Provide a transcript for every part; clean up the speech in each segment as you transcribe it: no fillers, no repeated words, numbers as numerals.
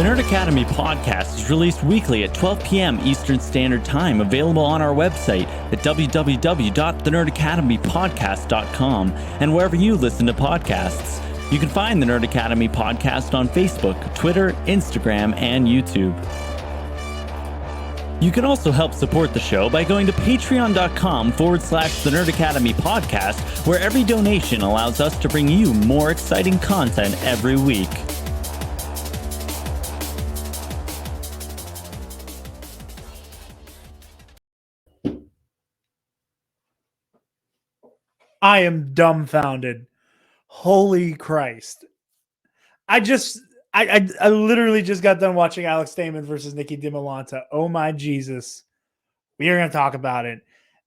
The Nerd Academy podcast is released weekly at 12 p.m. Eastern Standard Time, available on our website at www.thenerdacademypodcast.com and wherever you listen to podcasts. You can find the Nerd Academy podcast on Facebook, Twitter, Instagram, and YouTube. You can also help support the show by going to patreon.com/The Nerd Academy podcast, where every donation allows us to bring you more exciting content every week. I am dumbfounded. Holy Christ. I literally just got done watching Alex Damon versus Nikki DiMolanta. Oh my Jesus. We are going to talk about it.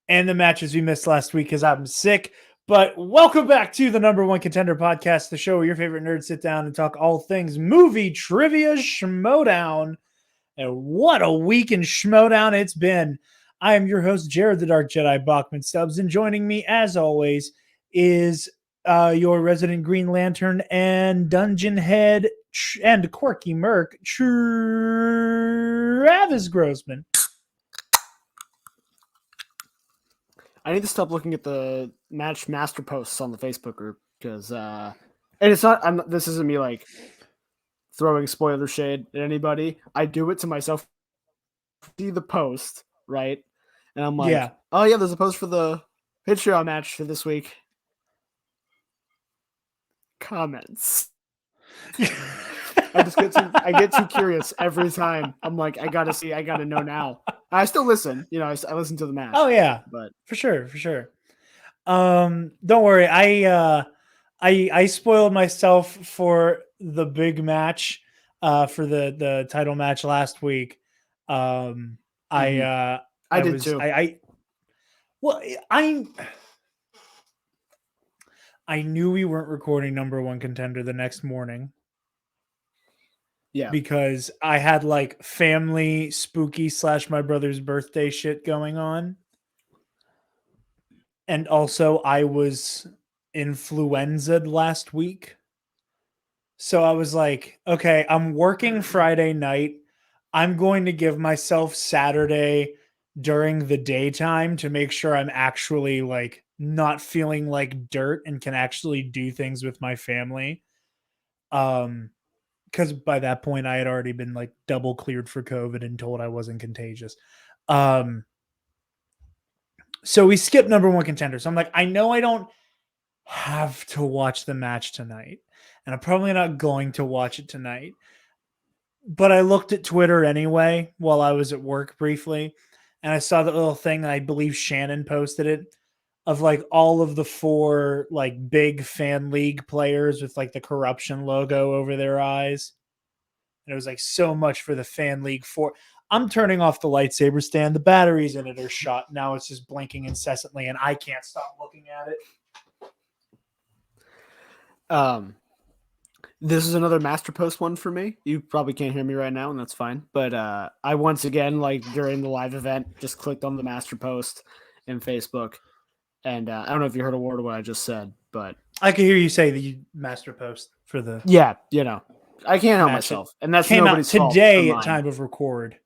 And the matches we missed last week because I'm sick. But welcome back to the number one Contender podcast, the show where your favorite nerds sit down and talk all things movie trivia schmodown. And what a week in schmodown it's been. I am your host, Jarod the Dark Jedi Bachman Stubbs, and joining me, as always, is your resident Green Lantern and Dungeon Head and Quirky Merc, Travis Grossman. I need to stop looking at the match master posts on the Facebook group because, and it's not. This isn't me like throwing spoiler shade at anybody. I do it to myself. See the post, right? And I'm like, oh yeah, there's a post for the Patreon match for this week. Comments. I get too curious every time. I'm like, I gotta know now. I still listen, I listen to the match. Oh yeah, but for sure. Don't worry, I spoiled myself for the big match, for the title match last week. I did too. I knew we weren't recording number one Contender the next morning. Yeah. Because I had like family spooky / my brother's birthday shit going on. And also I was influenza'd last week. So I was like, okay, I'm working Friday night. I'm going to give myself Saturday during the daytime to make sure I'm actually like not feeling like dirt and can actually do things with my family. Because by that point I had already been like double cleared for COVID and told I wasn't contagious. So we skipped number one Contender. So I'm like, I know I don't have to watch the match tonight, and I'm probably not going to watch it tonight. But I looked at Twitter anyway while I was at work briefly, and I saw the little thing, and I believe Shannon posted it, of like all of the 4 like big fan league players with like the corruption logo over their eyes. And it was like so much for the fan league 4. I'm turning off the lightsaber stand. The batteries in it are shot. Now it's just blinking incessantly and I can't stop looking at it. This is another master post one for me. You probably can't hear me right now, and that's fine. But I once again, like during the live event, just clicked on the master post in Facebook. And I don't know if you heard a word of what I just said, but I could hear you say the master post for the I can't help myself, and that's came out nobody's fault today but at time of record.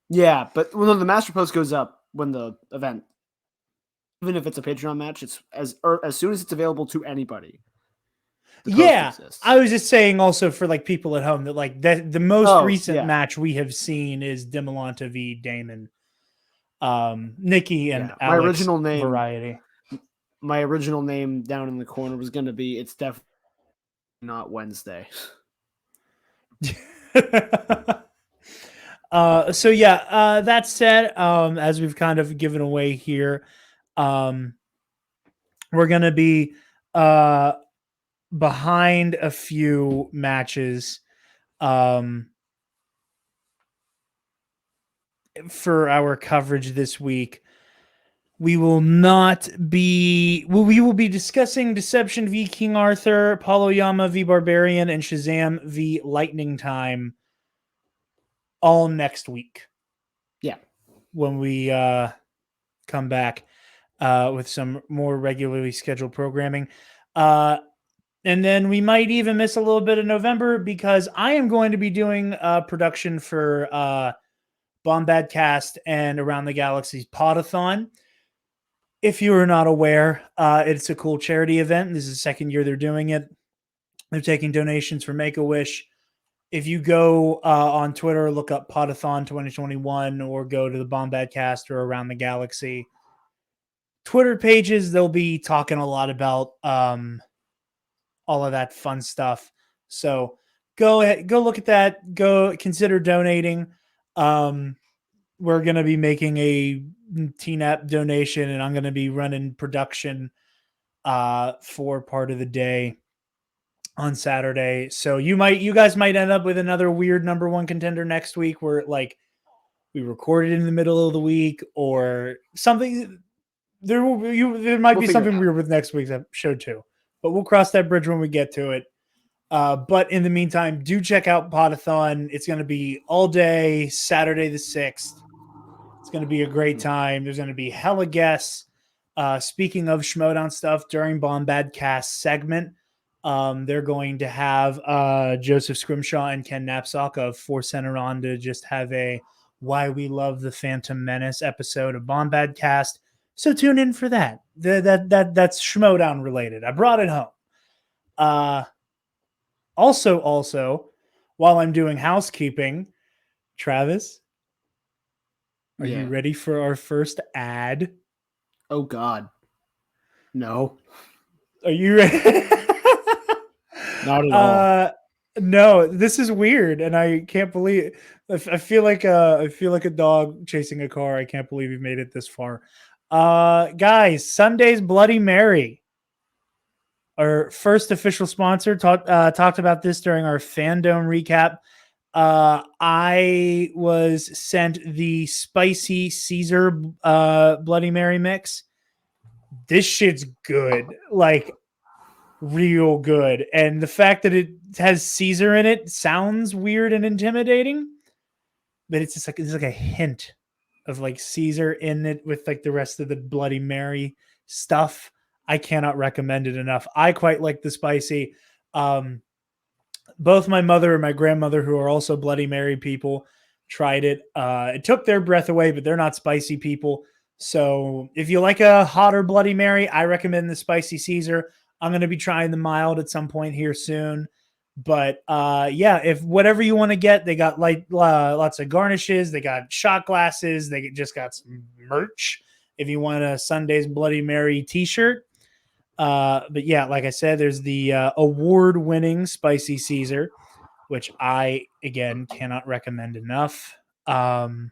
Yeah, but the master post goes up when the event, even if it's a Patreon match, it's as soon as it's available to anybody. Yeah, I was just saying also for like people at home that like the most recent match we have seen is DiMolanta v. Damon. Nikki and Alex my original name variety. My original name down in the corner was going to be, it's definitely not Wednesday. That said, as we've kind of given away here, we're going to be behind a few matches for our coverage this week. We will be discussing Deception v. King Arthur, Paulo Yama v. Barbarian, and Shazam v. Lightning Time all next week. Yeah. When we come back with some more regularly scheduled programming. And then we might even miss a little bit of November because I am going to be doing production for Bombadcast and Around the Galaxy's Podathon. If you are not aware, it's a cool charity event. This is the second year they're doing it. They're taking donations for Make-A-Wish. If you go on Twitter, look up Podathon 2021 or go to the Bombadcast or Around the Galaxy Twitter pages, they'll be talking a lot about all of that fun stuff. So go ahead, go look at that. Go consider donating. We're going to be making a TNAP donation, and I'm going to be running production for part of the day on Saturday. So you guys might end up with another weird number one contender next week where like we recorded in the middle of the week or something. There might be something weird with next week's show too, but we'll cross that bridge when we get to it. But in the meantime, do check out Podathon. It's going to be all day, Saturday the 6th. It's going to be a great time. There's going to be hella guests. Speaking of Schmodown stuff, during Bombadcast segment, they're going to have Joseph Scrimshaw and Ken Knapsack of Force Center on to just have a Why We Love the Phantom Menace episode of Bombadcast. So tune in for that. That's Schmodown related. I brought it home. Also, while I'm doing housekeeping, Travis, are you ready for our first ad? Oh, God. No. Are you ready? Not at all. No, this is weird, and I can't believe it. I feel like a dog chasing a car. I can't believe we made it this far. Guys, Sunday's Bloody Mary, our first official sponsor, talked about this during our fandom recap. I was sent the spicy Caesar Bloody Mary mix. This shit's good, like real good. And the fact that it has Caesar in it sounds weird and intimidating, but it's like a hint of like Caesar in it with like the rest of the Bloody Mary stuff. I cannot recommend it enough. I quite like the spicy. Both my mother and my grandmother, who are also Bloody Mary people, tried it. It took their breath away, but they're not spicy people. So if you like a hotter Bloody Mary, I recommend the spicy Caesar. I'm going to be trying the mild at some point here soon. But if whatever you want to get, they got lots of garnishes. They got shot glasses. They just got some merch. If you want a Sunday's Bloody Mary t-shirt. But yeah, like I said, there's the award-winning Spicy Caesar, which I, again, cannot recommend enough. But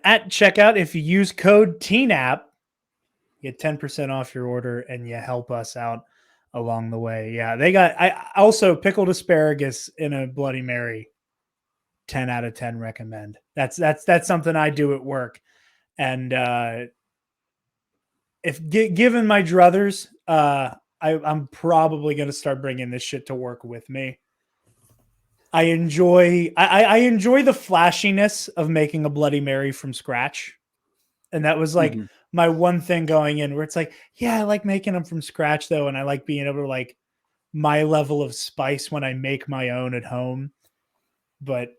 at checkout, if you use code TNAP, you get 10% off your order and you help us out along the way. Yeah, I also pickled asparagus in a Bloody Mary. 10 out of 10 recommend. That's something I do at work. And if given my druthers, I'm probably going to start bringing this shit to work with me. I enjoy the flashiness of making a Bloody Mary from scratch. And that was like my one thing going in, where it's like, yeah, I like making them from scratch though. And I like being able to like my level of spice when I make my own at home. But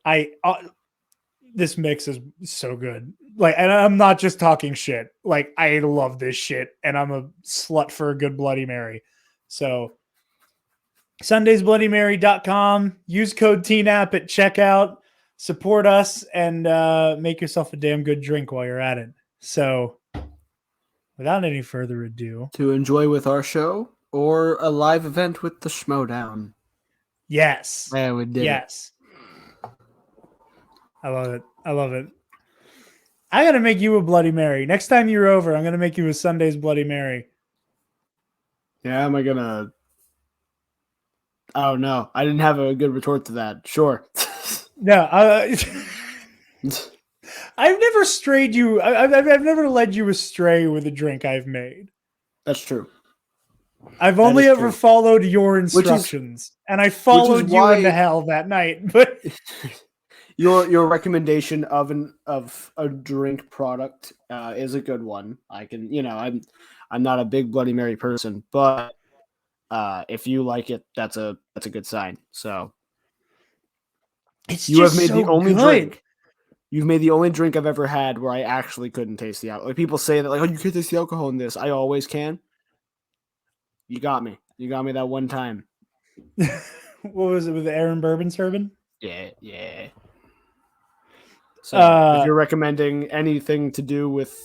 this mix is so good. Like, and I'm not just talking shit. Like, I love this shit, and I'm a slut for a good Bloody Mary. So, SundaysBloodyMary.com. Use code TNAP at checkout. Support us and make yourself a damn good drink while you're at it. So, without any further ado, to enjoy with our show or a live event with the Schmodown. Yes. Yeah, we did. Yes. I love it. I love it. I got to make you a Bloody Mary. Next time you're over, I'm going to make you a Sunday's Bloody Mary. Yeah, am I going to... Oh, no. I didn't have a good retort to that. Sure. No. I've never strayed you. I've never led you astray with a drink I've made. That's true. I've only ever followed your instructions. And I followed you into hell that night. But... Your recommendation of a drink product is a good one. I can, I'm not a big Bloody Mary person, but If you like it, that's a good sign. So It's you have just made so the only good. drink. You've made the only drink I've ever had where I actually couldn't taste the alcohol. Like people say that, like, oh, you can't taste the alcohol in this. I always can. You got me. You got me that one time. What was it with the Aaron Bourbon Turbin? Yeah. So if Uh, you're recommending anything to do with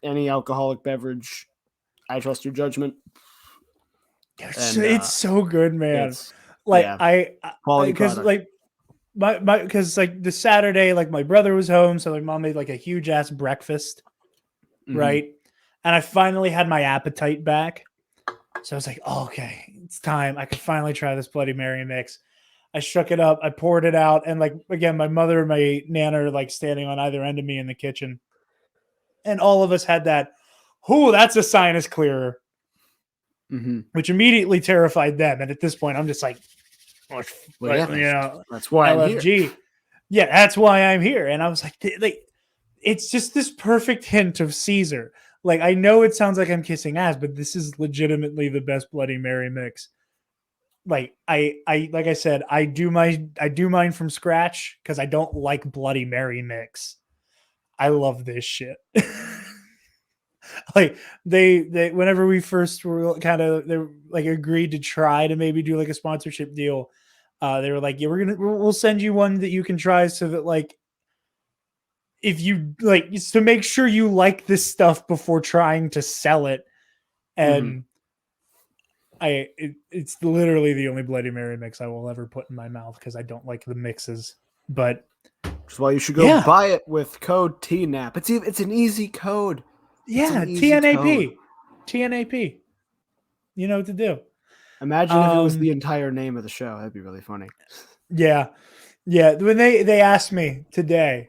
any alcoholic beverage, I trust your judgment. And it's so good, man. it's Like quality because product. like my because like the Saturday, like my brother was home, so like mom made like a huge ass breakfast, Mhm. right? And I finally had my appetite back. So I was like, oh, okay, it's time. I could finally try this Bloody Mary mix. I shook it up, I poured it out, and like again, my mother and my nana are like standing on either end of me in the kitchen. And all of us had that, oh, that's a sinus clearer, Mhm. which immediately terrified them. And at this point, I'm just like, oh, Well, yeah, you know, that's why I'm here. LFG. Yeah, that's why I'm here. And I was like, it's just this perfect hint of Caesar. Like, I know it sounds like I'm kissing ass, but this is legitimately the best Bloody Mary mix. Like, like I said, I do mine from scratch because I don't like Bloody Mary mix. I love this shit. Like they whenever we first were kind of they like agreed to try to maybe do like a sponsorship deal, they were like, yeah, we'll send you one that you can try so that like if you like it's to make sure you like this stuff before trying to sell it. And it's literally the only Bloody Mary mix I will ever put in my mouth because I don't like the mixes. But That's why you should go buy it with code TNAP. It's an easy code. Yeah, TNAP. TNAP. You know what to do. Imagine if it was the entire name of the show. That'd be really funny. Yeah. Yeah. When they asked me today,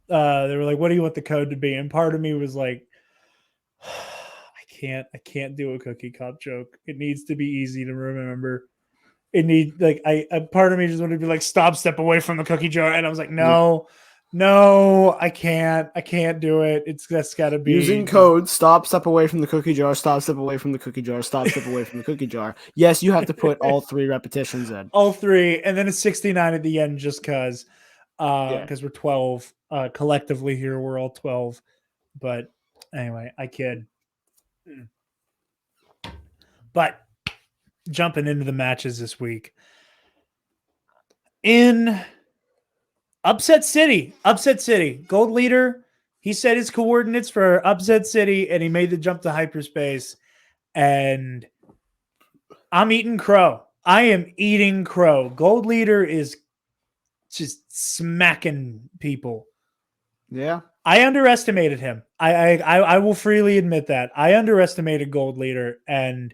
they were like, what do you want the code to be? And part of me was like, I can't do a cookie cup joke. It needs to be easy to remember. It need like a part of me just wanted to be like, step away from the cookie jar. And I was like, no, I can't do it. That's gotta be using code step away from the cookie jar, step away from the cookie jar, step away from the cookie jar. Yes, you have to put all 3 repetitions in. All 3, and then it's 69 at the end just because we're 12. Collectively here, we're all 12. But anyway, I kid. But jumping into the matches this week. In Upset City, Gold Leader, he set his coordinates for Upset City, and he made the jump to hyperspace. And I'm eating crow. I am eating crow. Gold Leader is just smacking people. Yeah. I underestimated him. I will freely admit that. I underestimated Gold Leader, and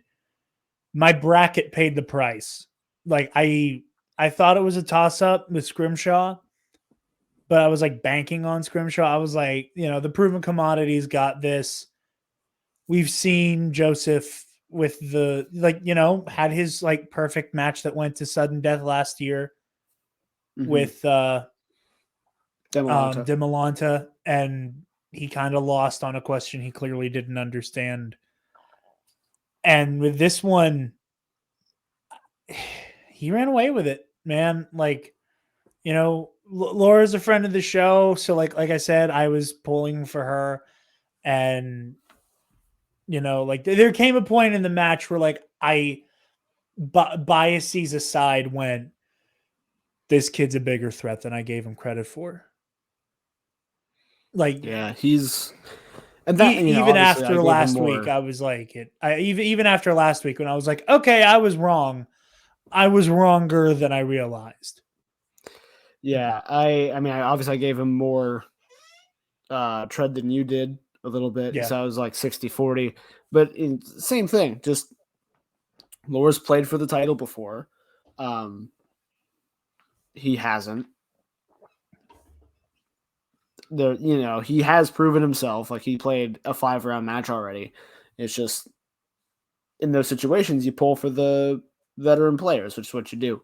my bracket paid the price. Like I thought it was a toss-up with Scrimshaw, but I was like banking on Scrimshaw. I was like, the proven commodities got this. We've seen Joseph with had his like perfect match that went to sudden death last year with Demolanta, and he kind of lost on a question he clearly didn't understand. And with this one, he ran away with it, man. Like, Laura's a friend of the show, so like I said, I was pulling for her, and like there came a point in the match where like biases aside went, this kid's a bigger threat than I gave him credit for. Like, yeah, he's and that even after last week, I was like even after last week when I was like, okay, I was wrong. I was wronger than I realized. Yeah, I obviously I gave him more tread than you did a little bit. Yeah. So I was like 60-40, but same thing. Just Laura's played for the title before. He hasn't. He has proven himself. Like he played a 5-round match already. It's just in those situations you pull for the veteran players, which is what you do.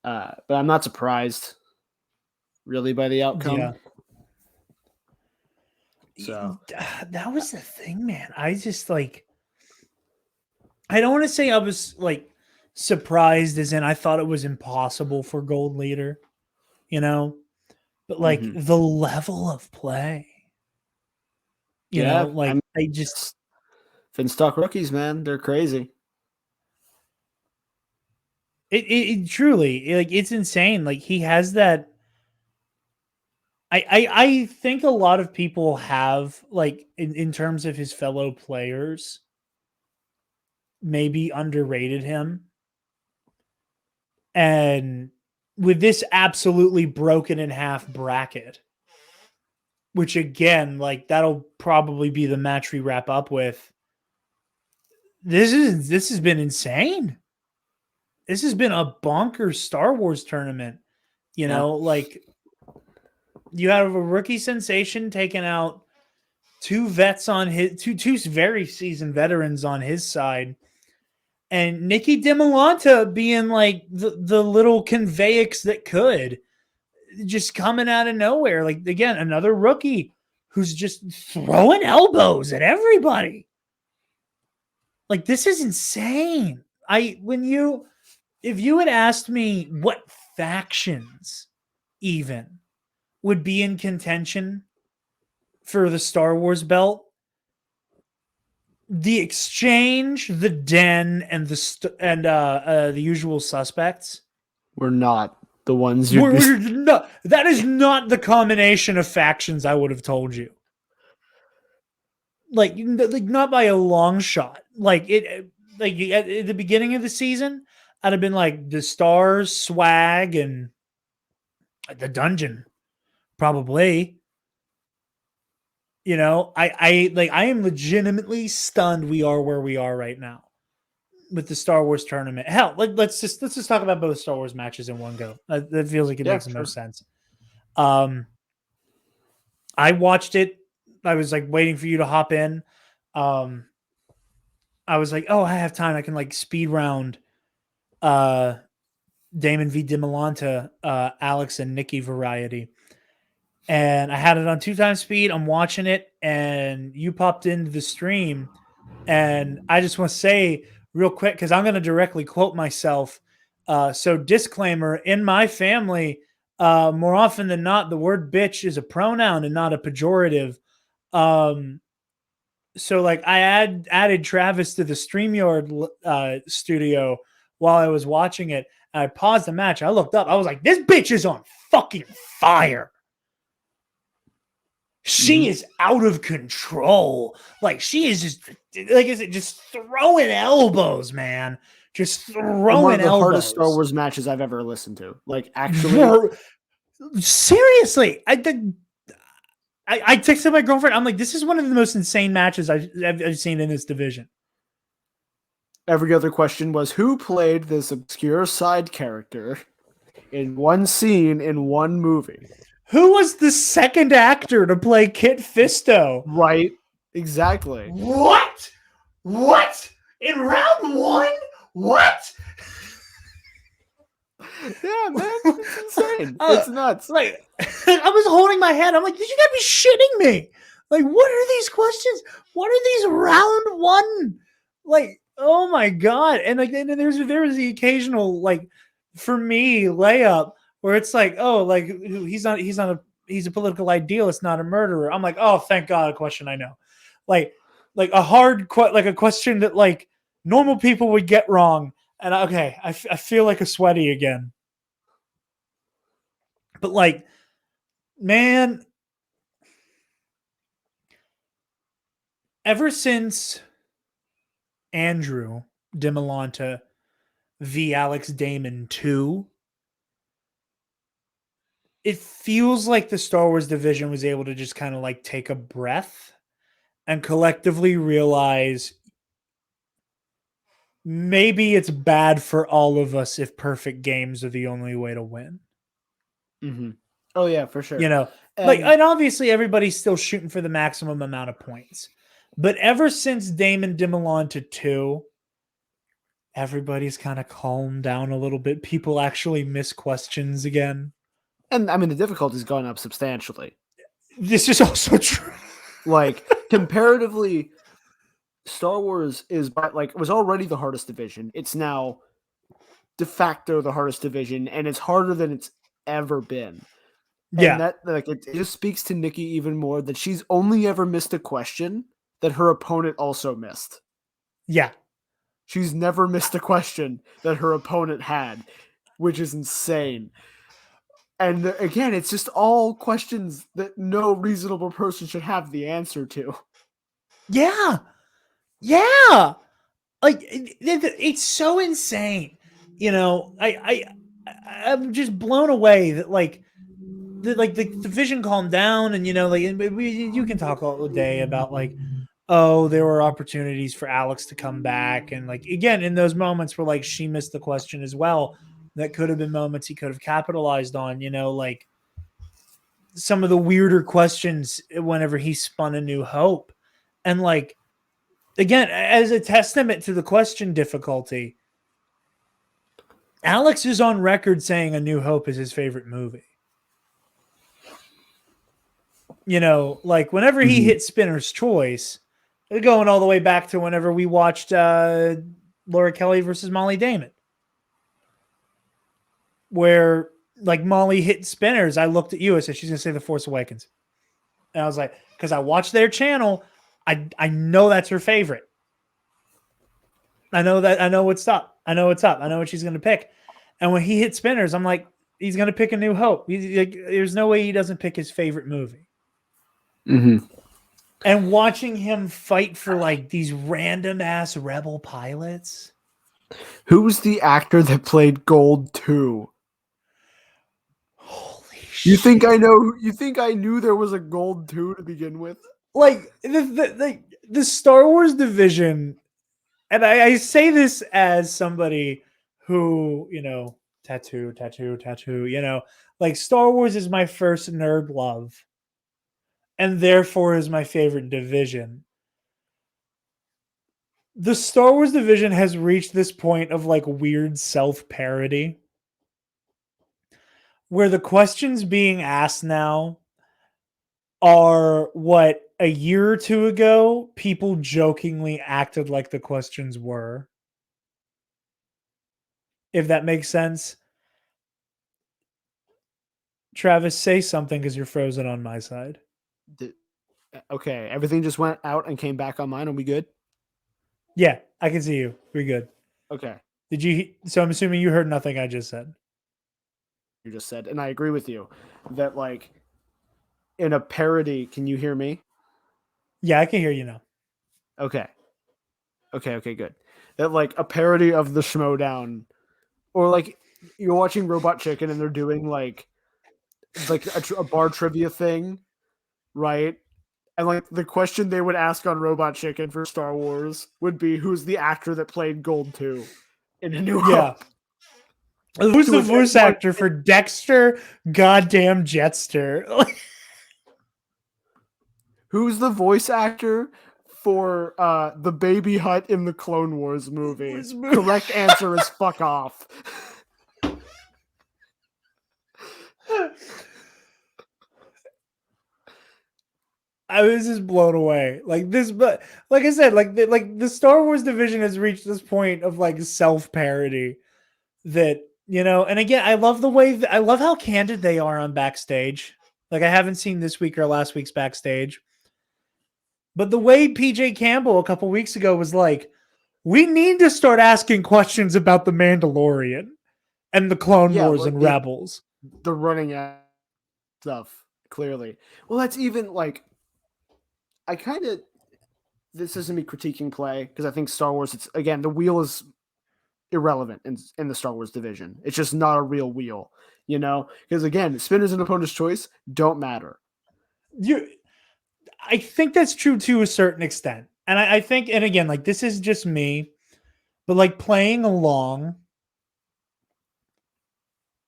But I'm not surprised really by the outcome. Yeah. So that was the thing, man. I just like I don't want to say I was like surprised as in I thought it was impossible for Gold Leader, but like the level of play, Yeah, like I just Finstock rookies, man, they're crazy. it truly like it's insane. Like he has that. I think a lot of people have like in terms of his fellow players maybe underrated him. And with this absolutely broken in half bracket, which again, like that'll probably be the match we wrap up with. This has been insane. This has been a bonkers Star Wars tournament. Like you have a rookie sensation taking out two vets on his two very seasoned veterans on his side. And Nikki DiMolanta being like the little conveyix that could just coming out of nowhere. Like again, another rookie who's just throwing elbows at everybody. Like this is insane. If you had asked me what factions even would be in contention for the Star Wars belt, the Exchange, the Den, and the Usual Suspects We're not the ones that is not the combination of factions I would have told you. Like not by a long shot. Like at the beginning of the season, I'd have been like the Stars, Swag, and the Dungeon, probably. I am legitimately stunned we are where we are right now with the Star Wars tournament. Hell, let's just talk about both Star Wars matches in one go. That feels like it makes the most sense. I watched it. I was like waiting for you to hop in. I was like, oh, I have time. I can like speed round Damon v. DiMolanta, Alex and Nikki variety. And I had it on 2x speed. I'm watching it, and you popped into the stream. And I just want to say real quick, because I'm going to directly quote myself. So disclaimer, in my family, more often than not, the word bitch is a pronoun and not a pejorative. So like I added Travis to the StreamYard studio while I was watching it. And I paused the match. I looked up. I was like, this bitch is on fucking fire. She is out of control. Like she is just like is it just throwing elbows, man. Just throwing one of the elbows. hardest Star Wars matches I've ever listened to. Like actually, seriously, I texted my girlfriend. I'm like, this is one of the most insane matches I've seen in this division. Every other question was who played this obscure side character in one scene in one movie. Who was the second actor to play Kit Fisto? Right. Exactly. What? In round one? What? Yeah, man. It's insane. It's nuts. Like, I was holding my head. I'm like, you gotta be shitting me. Like, what are these questions? What are these round one? Like, oh my God. And like, and then there's the occasional, like, for me, layup where it's like, oh, like he's a political idealist, not a murderer. I'm like, oh, thank God, a question I know. Like a hard like a question that like normal people would get wrong. And okay, I feel like a sweaty again. But like, man, ever since Andrew DiMolanta v. Alex Damon 2, it feels like the Star Wars division was able to just kind of like take a breath and collectively realize maybe it's bad for all of us if perfect games are the only way to win. Mm-hmm. Oh yeah, for sure. And obviously everybody's still shooting for the maximum amount of points. But ever since Damon DiMolanta 2, everybody's kind of calmed down a little bit. People actually miss questions again. And I mean, the difficulty's gone up substantially. This is also true. Like, comparatively, Star Wars is it was already the hardest division. It's now de facto the hardest division, and it's harder than it's ever been. And that it just speaks to Nikki even more that she's only ever missed a question that her opponent also missed. Yeah. She's never missed a question that her opponent had, which is insane. And again, it's just all questions that no reasonable person should have the answer to. Yeah. Yeah. Like it's so insane. You know, I'm just blown away that the division calmed down, and you can talk all day about there were opportunities for Alex to come back, and again in those moments where she missed the question as well, that could have been moments he could have capitalized on. Some of the weirder questions whenever he spun A New Hope, and again as a testament to the question difficulty, Alex is on record saying A New Hope is his favorite movie. Whenever he hit Spinner's Choice, going all the way back to whenever we watched Laura Kelly versus Molly Damon, where Molly hit Spinner's, I looked at you, I said, she's going to say The Force Awakens. And I was like, because I watched their channel, I know that's her favorite. I know what's up. I know what she's going to pick. And when he hit Spinner's, I'm like, he's going to pick A New Hope. There's no way he doesn't pick his favorite movie. Mm-hmm. And watching him fight for these random ass rebel pilots. Who's the actor that played Gold 2? Holy shit. You think I know? You think I knew there was a Gold 2 to begin with? The Star Wars division, and I say this as somebody who, tattoo, Star Wars is my first nerd love, and therefore is my favorite division. The Star Wars division has reached this point of weird self-parody, where the questions being asked now are what a year or two ago people jokingly acted like the questions were. If that makes sense. Travis, say something because you're frozen on my side. Okay, everything just went out and came back on mine. Are we good? Yeah, I can see you. We're good. Okay. So I'm assuming you heard nothing I just said. You just said, and I agree with you that in a parody, can you hear me? Yeah, I can hear you now. Okay, good. That a parody of the Schmodown, or you're watching Robot Chicken and they're doing a bar trivia thing, right? And the question they would ask on Robot Chicken for Star Wars would be, who's the actor that played Gold 2 in A New Hope? Who's the voice actor for Dexter goddamn Jetster? Who's the voice actor for the Baby Hutt in the Clone Wars movie? Correct answer is fuck off. I was just blown away. But like I said, the Star Wars division has reached this point of self-parody that, and again, I love I love how candid they are on backstage. I haven't seen this week or last week's backstage, but the way PJ Campbell a couple weeks ago was we need to start asking questions about the Mandalorian and the Clone Wars and Rebels. The running out stuff, clearly. Well, that's even this isn't me critiquing play, because I think Star Wars, it's again, the wheel is irrelevant in the Star Wars division. It's just not a real wheel, because again, spinners and opponent's choice don't matter. I think that's true to a certain extent. And I think, and again, this is just me, but playing along,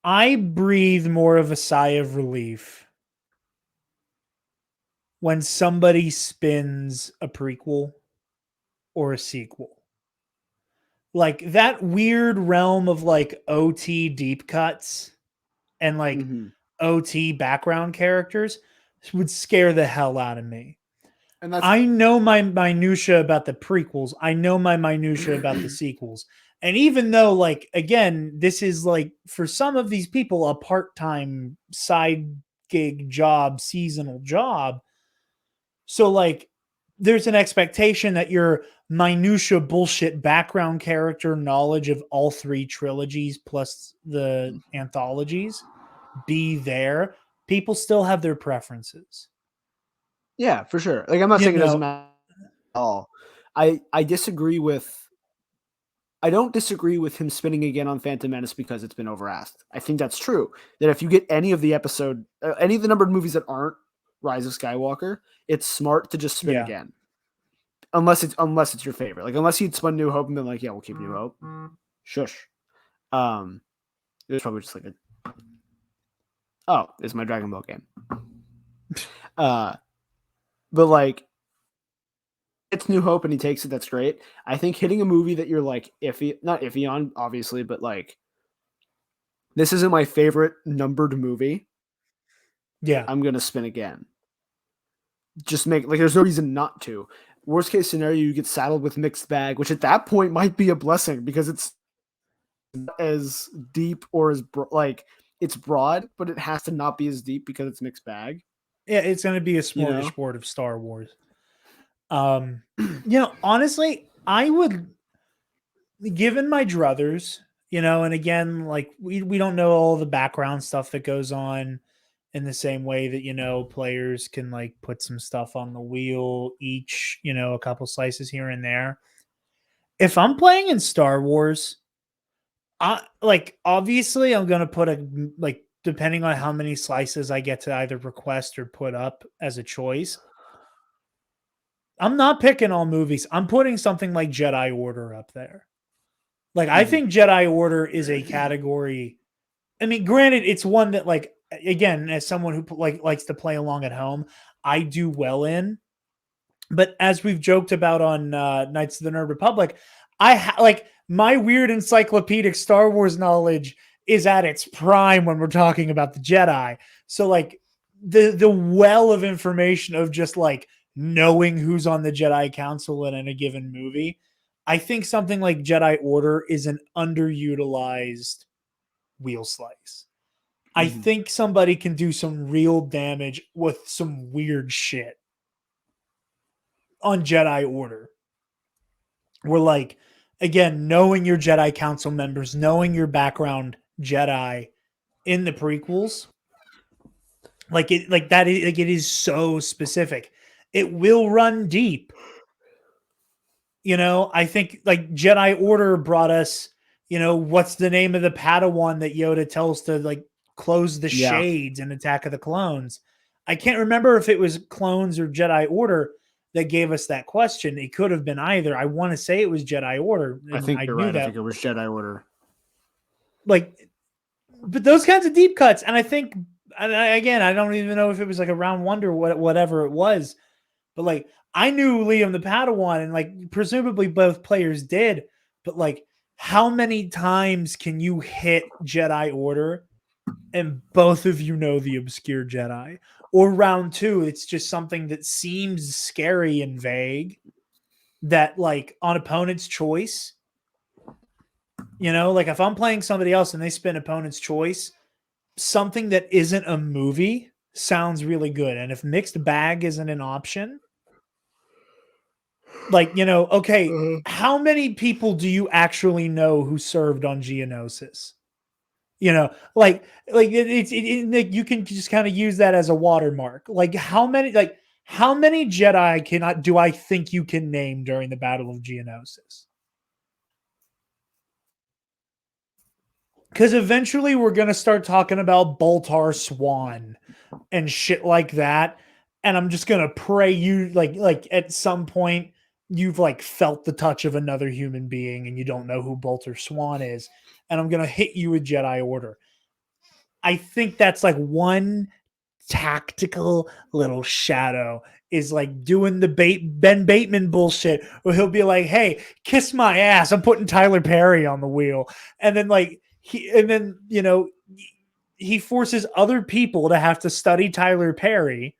I breathe more of a sigh of relief when somebody spins a prequel or a sequel. That weird realm of OT deep cuts and OT background characters would scare the hell out of me. And that's I know my minutia about the prequels. I know my minutia about the sequels. And even though, like, again, this is like for some of these people a part-time side gig job, seasonal job. So like there's an expectation that your minutia bullshit background character knowledge of all three trilogies plus the anthologies be there. People still have their preferences. yeah, for sure. Like I'm not You saying it doesn't know, matter at all. I disagree with. I don't disagree with him spinning again on Phantom Menace because it's been overasked. I think that's true. That if you get any of the any of the numbered movies that aren't Rise of Skywalker, it's smart to just spin yeah. again. Unless it's your favorite. Like unless he'd spun New Hope and been like, yeah, we'll keep New Hope. Shush. It was probably just like it's my Dragon Ball game. But like it's New Hope and he takes it, that's great. I think hitting a movie that you're like not iffy on, obviously, but like this isn't my favorite numbered movie. Yeah. I'm gonna spin again. Just make like there's no reason not to. Worst case scenario, you get saddled with mixed bag, which at that point might be a blessing because it's not as deep or as like it's broad, but it has to not be as deep because it's mixed bag. Yeah, it's going to be a smorgasbord of Star Wars. Honestly, I would, given my druthers, and again, like we don't know all the background stuff that goes on in the same way that, players can like put some stuff on the wheel, each, a couple slices here and there. If I'm playing in Star Wars, obviously I'm going to put depending on how many slices I get to either request or put up as a choice, I'm not picking all movies. I'm putting something like Jedi Order up there. Like, I think Jedi Order is a category. I mean, granted, it's one that, like, again, as someone who likes to play along at home, I do well in. But as we've joked about on Knights of the Nerd Republic, my weird encyclopedic Star Wars knowledge is at its prime when we're talking about the Jedi. So like the well of information of just like knowing who's on the Jedi Council in a given movie, I think something like Jedi Order is an underutilized wheel slice. I think somebody can do some real damage with some weird shit on Jedi Order. We're like, again, knowing your Jedi Council members, knowing your background Jedi in the prequels, it is so specific. It will run deep. I think like Jedi Order brought us, what's the name of the Padawan that Yoda tells to like close the shades in Attack of the Clones? I can't remember if it was Clones or Jedi Order that gave us that question. It could have been either. I want to say it was Jedi Order. I think you're right. I think it was Jedi Order. But those kinds of deep cuts, and I think, again, I don't even know if it was like a round one or whatever it was, but like I knew Liam the Padawan, and like presumably both players did, but like how many times can you hit Jedi Order and both of you know the obscure Jedi? Or round two, it's just something that seems scary and vague that like on opponent's choice, like if I'm playing somebody else and they spin opponent's choice, something that isn't a movie sounds really good. And if mixed bag isn't an option, like, okay, how many people do you actually know who served on Geonosis? Like you can just kind of use that as a watermark. Like how many Jedi do I think you can name during the Battle of Geonosis? Because eventually we're going to start talking about Baltar Swan and shit like that. And I'm just going to pray you like at some point you've like felt the touch of another human being and you don't know who Baltar Swan is. And I'm going to hit you with Jedi Order. I think that's like one tactical little shadow is like doing the Ben Bateman bullshit where he'll be like, hey, kiss my ass. I'm putting Tyler Perry on the wheel. And then like, he forces other people to have to study Tyler Perry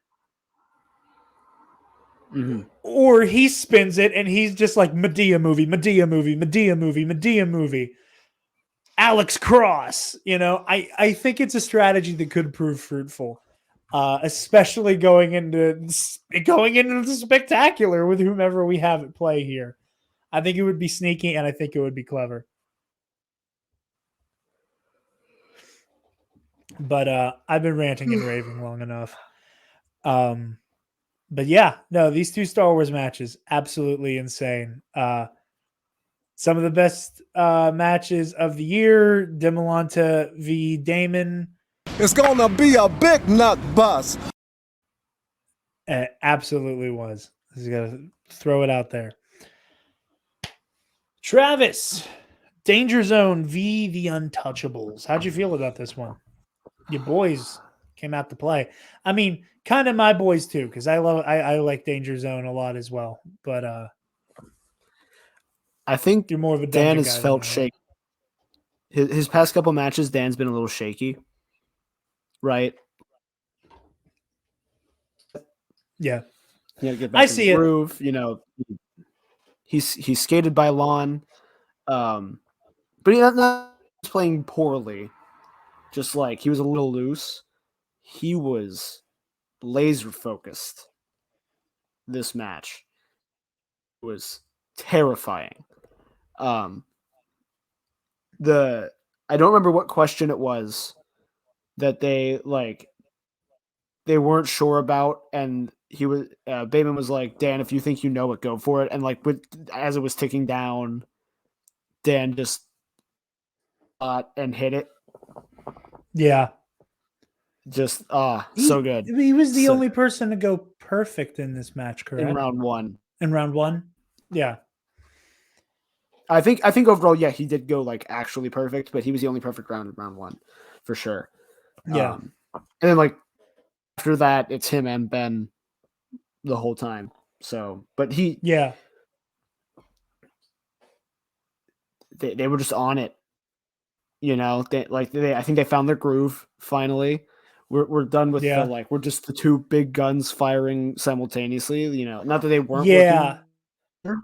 or he spins it and he's just like Medea movie, Medea movie, Medea movie, Medea movie. Alex Cross, I think it's a strategy that could prove fruitful, especially going into the spectacular with whomever we have at play here. I think it would be sneaky, and I think it would be clever. But I've been ranting and raving long enough. But yeah, no, these two Star Wars matches, absolutely insane. Some of the best matches of the year, Demolanta v. Damon. It's gonna be a big nut bust. It absolutely was. Just gotta throw it out there. Travis, Danger Zone v. The Untouchables. How'd you feel about this one? Your boys came out to play. I mean, kind of my boys too, because I like Danger Zone a lot as well. But I think you're more of a Dan dungeon has guy felt than I am. shaky. His past couple matches, Dan's been a little shaky, right? Yeah, You got to get back I in see the it. groove. He's skated by lawn, but he's not playing poorly. Just like he was a little loose, he was laser focused. This match was terrifying. I don't remember what question it was that they weren't sure about, and Bateman was like, Dan, if you think you know it, go for it. And as it was ticking down, Dan just and hit it. Yeah. Just so good. He was the only person to go perfect in this match, correct? In round one. In round one? Yeah. I think overall, yeah, he did go actually perfect, but he was the only perfect round in round one, for sure. Yeah. And then after that, it's him and Ben the whole time. So, but they were just on it. I think they found their groove finally. We're done with we're just the two big guns firing simultaneously. Not that they weren't working,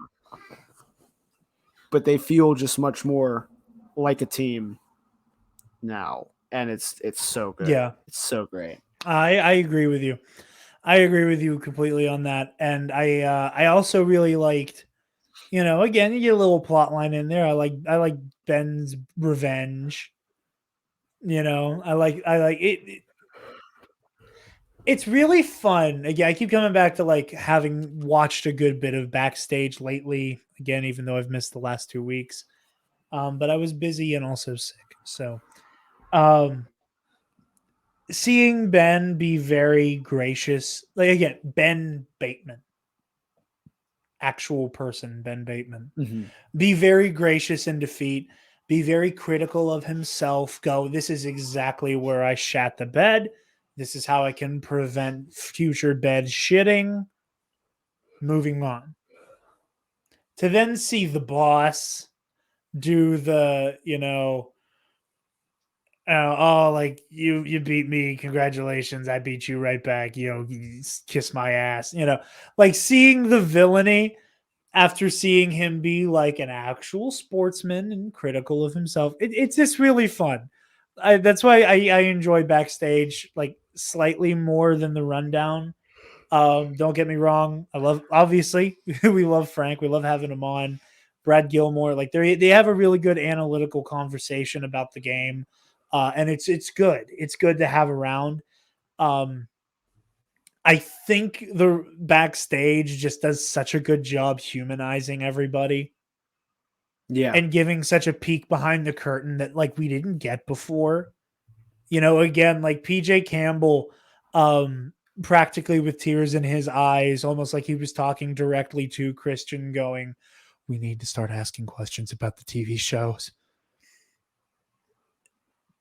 but they feel just much more like a team now, and it's so good. Yeah, it's so great. I agree with you. I agree with you completely on that, and I also really liked. Again, you get a little plot line in there. I like Ben's revenge. I like it. It's really fun. Again, I keep coming back to having watched a good bit of backstage lately. Again, even though I've missed the last 2 weeks, but I was busy and also sick. So, seeing Ben be very gracious, again, Ben Bateman, actual person, Ben Bateman, be very gracious in defeat, be very critical of himself. Go, this is exactly where I shat the bed. This is how I can prevent future bed shitting. Moving on. To then see the boss do the, you beat me. Congratulations. I beat you right back. Kiss my ass. Seeing the villainy after seeing him be an actual sportsman and critical of himself. It's just really fun. That's why I enjoy backstage slightly more than the rundown. Don't get me wrong. Obviously we love Frank. We love having him on. Brad Gilmore. They have a really good analytical conversation about the game. And it's good. It's good to have around. I think the backstage just does such a good job humanizing everybody. Yeah. And giving such a peek behind the curtain that we didn't get before. Again, PJ Campbell, practically with tears in his eyes, almost like he was talking directly to Christian, going, we need to start asking questions about the TV shows.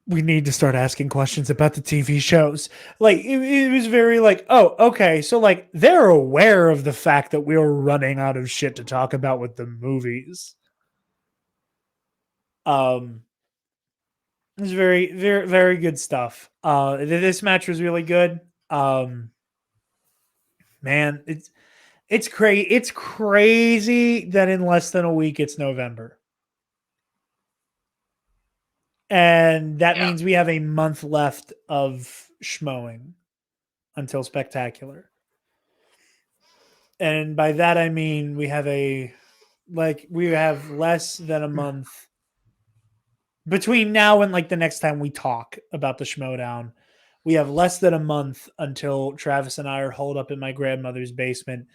We need to start asking questions about the TV shows. It was very oh, okay. So they're aware of the fact that we're running out of shit to talk about with the movies. It's very, very, very good stuff. This match was really good. Man, it's It's crazy. It's crazy that in less than a week it's November. And that means we have a month left of schmoing until Spectacular. And by that I mean we have less than a month between now and like the next time we talk about the Schmodown. We have less than a month until Travis and I are holed up in my grandmother's basement,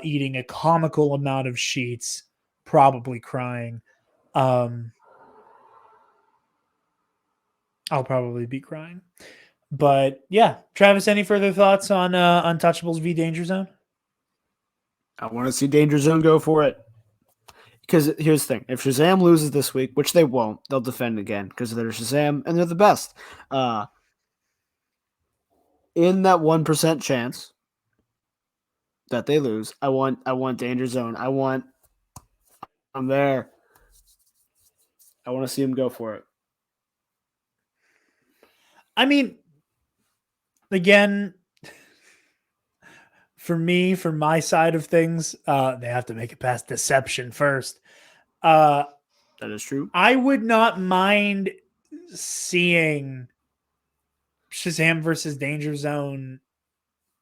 eating a comical amount of sheets, probably crying. I'll probably be crying. But yeah, Travis, any further thoughts on Untouchables v Danger Zone? I want to see Danger Zone go for it. Because here's the thing. If Shazam loses this week, which they won't, they'll defend again because they're Shazam and they're the best. In that 1% chance that they lose, I want Danger Zone. I'm there. I want to see him go for it. I mean, again, for me, for my side of things, they have to make it past Deception first. That is true. I would not mind seeing Shazam versus Danger Zone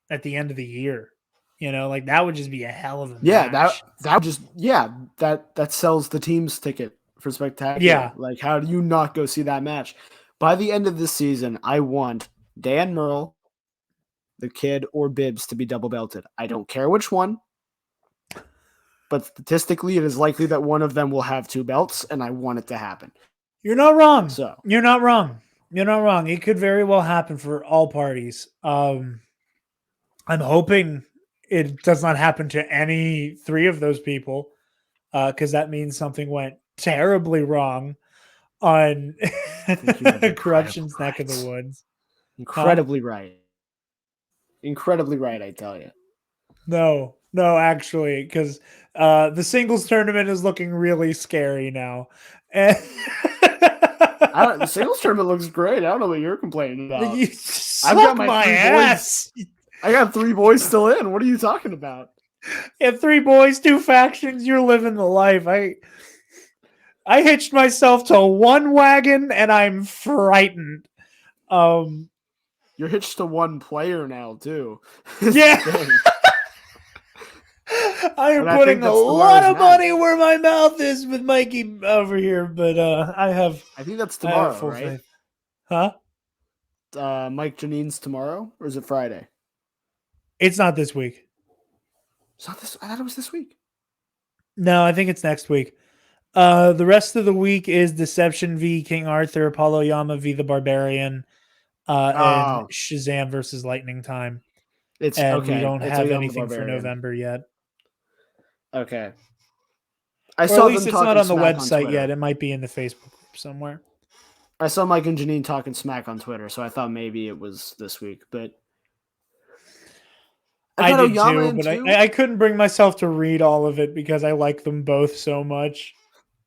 at the end of the year. You know, like that would just be a hell of a match. That sells the team's ticket for Spectacular. Yeah. Like, how do you not go see that match? By the end of this season, I want Dan Merle, the Kid, or Bibbs to be double belted. I don't care which one, but statistically, it is likely that one of them will have 2 belts, and I want it to happen. You're not wrong. So you're not wrong. You're not wrong. It could very well happen for all parties. I'm hoping it does not happen to any 3 of those people, because that means something went terribly wrong on Corruption's neck of the woods. Incredibly right. Incredibly right, I tell you. No, actually, because the singles tournament is looking really scary now. And the singles tournament looks great. I don't know what you're complaining about. You I've got my 3 ass. boys. I got 3 boys still in. What are you talking about? You have 3 boys, 2 factions. You're living the life. I hitched myself to one wagon, and I'm frightened. You're hitched to one player now, too. Yeah. I am putting a lot of money where my mouth is with Mikey over here, but I think that's tomorrow, right? Faith. Huh? Mike Janine's tomorrow, or is it Friday? It's not this week. It's not this. I thought it was this week. No, I think it's next week. The rest of the week is Deception v King Arthur, Apollo Yama v the Barbarian, and Shazam versus Lightning Time. It's and okay. We don't have anything for November yet. Okay. At least it's not on the website yet. It might be in the Facebook group somewhere. I saw Mike and Janine talking smack on Twitter, so I thought maybe it was this week, but I did too, but I couldn't bring myself to read all of it because I like them both so much.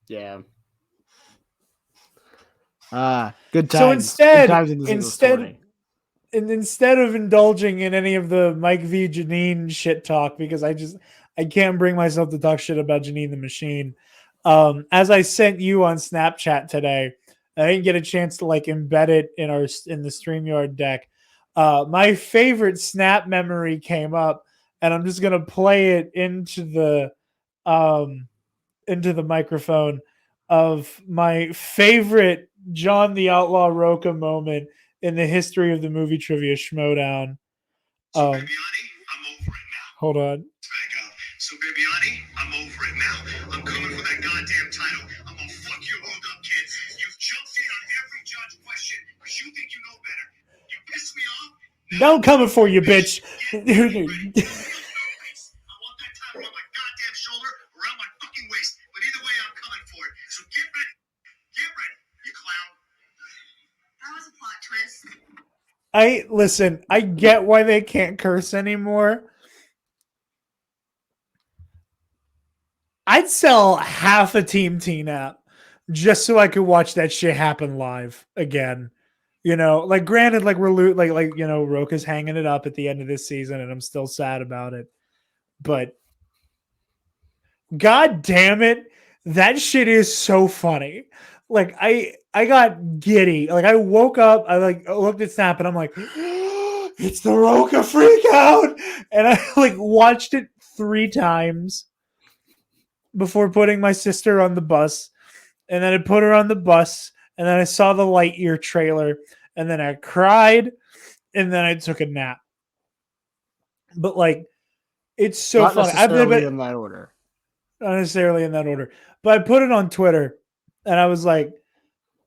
Yeah. Good times. So instead of indulging in any of the Mike v Janine shit talk, because I can't bring myself to talk shit about Janine the Machine. As I sent you on Snapchat today, I didn't get a chance to like embed it in the StreamYard deck. My favorite Snap memory came up, and I'm just gonna play it into the microphone of my favorite John the Outlaw Roca moment in the history of the movie trivia Schmodown. Bibiani, I'm over it now. Hold on. So Bibiani, I'm over it now. I'm coming for that goddamn title. I'm gonna fuck your hold up, kid. You've jumped in on every judge question because you think you know better. You piss me off. Now I'm coming for you, bitch. I want that title on my goddamn shoulder, around my fucking waist. But either way, I'm coming for it. So get ready. Get ready, you clown. That was a plot twist. Listen, I get why they can't curse anymore. I'd sell half a Team TNAP just so I could watch that shit happen live again. You know, like granted, like we're Roca's hanging it up at the end of this season, and I'm still sad about it. but God damn it, that shit is so funny. Like I got giddy. Like I woke up, I like looked at Snap, and I'm like, it's the Roka freak out, and I like watched it 3 times before putting my sister on the bus, and then I put her on the bus, and then I saw the Lightyear trailer, and then I cried, and then I took a nap. But like, it's so Not funny. necessarily in that order. Not necessarily in that order, but I put it on Twitter, and I was like,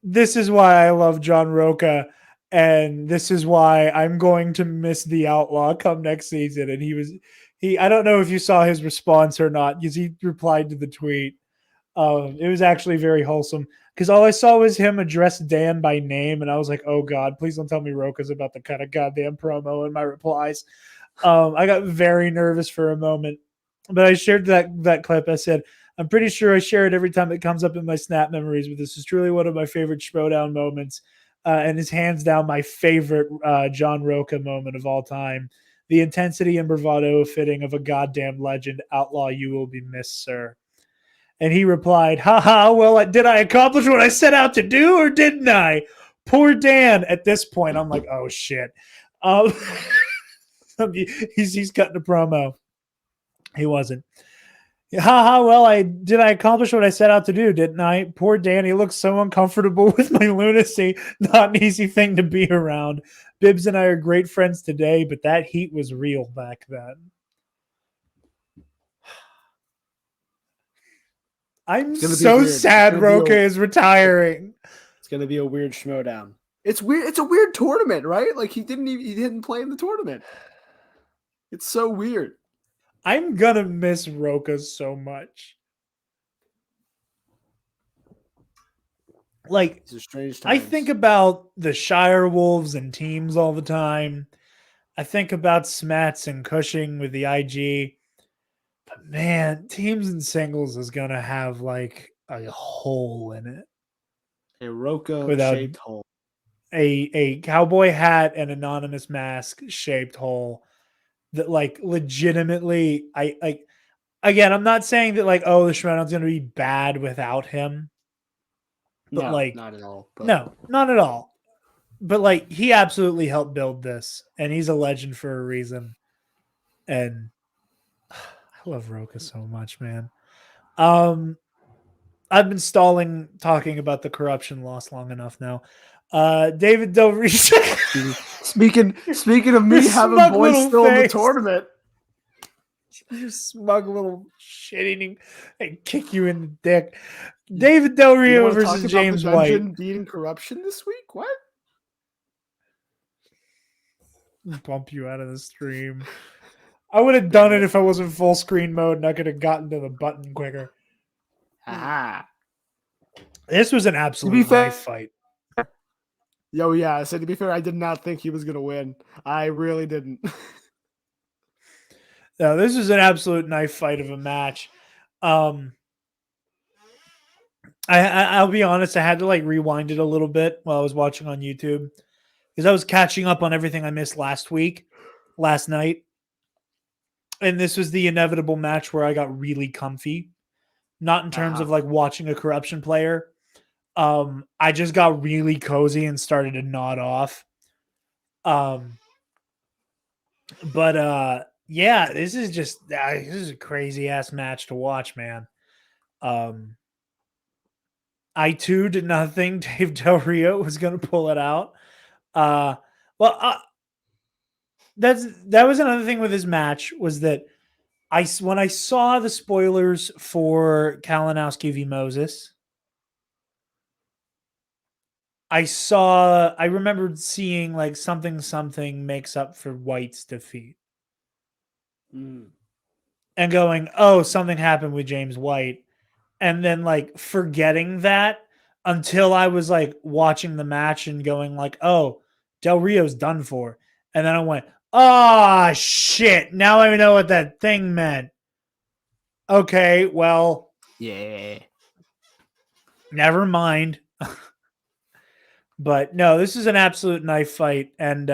"This is why I love John Roca, and this is why I'm going to miss the Outlaw come next season." And he. I don't know if you saw his response or not, because he replied to the tweet. It was actually very wholesome, because all I saw was him address Dan by name, and I was like, "Oh God, please don't tell me Roca's about to cut a goddamn promo in my replies." I got very nervous for a moment, but I shared that clip. I said, "I'm pretty sure I share it every time it comes up in my Snap memories, but this is truly one of my favorite Schmodown moments, and is hands down my favorite John Roca moment of all time. The intensity and bravado fitting of a goddamn legend. Outlaw, you will be missed, sir." And he replied, "Haha, well, did I accomplish what I set out to do, or didn't I? Poor Dan." At this point, I'm like, oh shit. He's cutting a promo. He wasn't. Haha, well, did I accomplish what I set out to do, didn't I? Poor Dan, he looks so uncomfortable with my lunacy. Not an easy thing to be around. Bibbs and I are great friends today, but that heat was real back then. I'm so sad Roca is retiring. It's gonna be a weird Schmodown. It's weird. It's a weird tournament, right? Like he didn't play in the tournament. It's so weird. I'm gonna miss Roca so much. Like, These are strange I times. think about the Shire Wolves and teams all the time. I think about Smats and Cushing with the IG. But man, teams and singles is gonna have like a hole in it. A Roca Without shaped hole. A cowboy hat and anonymous mask shaped hole that like legitimately I like. Again, I'm not saying that like, oh, the Schmodown's gonna be bad without him. But No, like, not at all. But no, not at all. But like, he absolutely helped build this, and he's a legend for a reason. And I love Roca so much, man. I've been stalling talking about the corruption loss long enough now. David Del Rio. speaking of me having boys still in the tournament. You smug little shit eating and kick you in the dick. David Del Rio versus James White. Beating corruption this week? What? Bump you out of the stream. I would have done it if I was in full screen mode and I could have gotten to the button quicker. Ah. This was an absolute knife fight. Yo, yeah. So to be fair, I did not think he was going to win. I really didn't. No, this was an absolute knife fight of a match. I'll be honest, I had to like rewind it a little bit while I was watching on YouTube because I was catching up on everything I missed last night. And this was the inevitable match where I got really comfy. Not in terms of like watching a corruption player. I just got really cozy and started to nod off. But yeah, this is a crazy ass match to watch, man. I too did not think Dave Del Rio was going to pull it out. That was another thing with his match was that when I saw the spoilers for Kalinowski v. Moses, I remembered seeing like something makes up for White's defeat. And going, oh, something happened with James White. And then like forgetting that until I was like watching the match and going like, oh, Del Rio's done for. And then I went, oh, shit. Now I know what that thing meant. Okay, well. Yeah. Never mind. But no, this is an absolute knife fight. And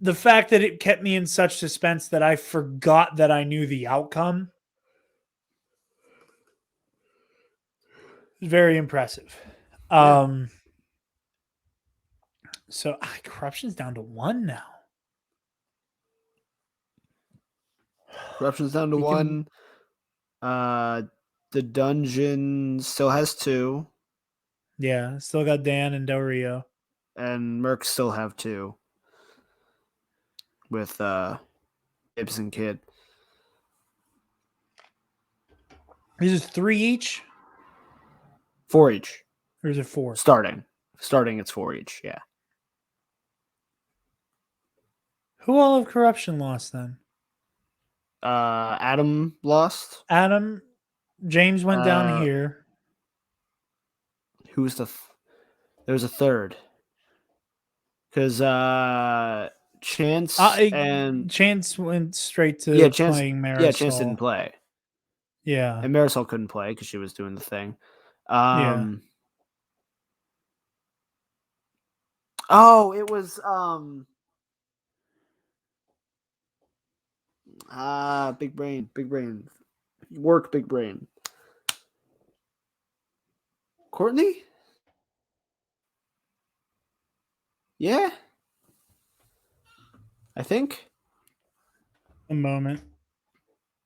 the fact that it kept me in such suspense that I forgot that I knew the outcome is very impressive. So corruption's down to 1 now. Corruption's down to We can- 1. The dungeon still has 2, Yeah, still got Dan and Del Rio. and Merc still have 2 with Gibbs and Kid. Is it 3 each? 4 each. Or is it 4? Starting, it's 4 each. Yeah. Who all of corruption lost then? Adam lost. Adam, James went down here. Who's there's a third. Because Chance and Chance went straight to playing Marisol. Yeah, Chance didn't play. Yeah. And Marisol couldn't play because she was doing the thing. Yeah. Oh, it was big brain. Work, big brain. Courtney? Yeah. I think. A moment.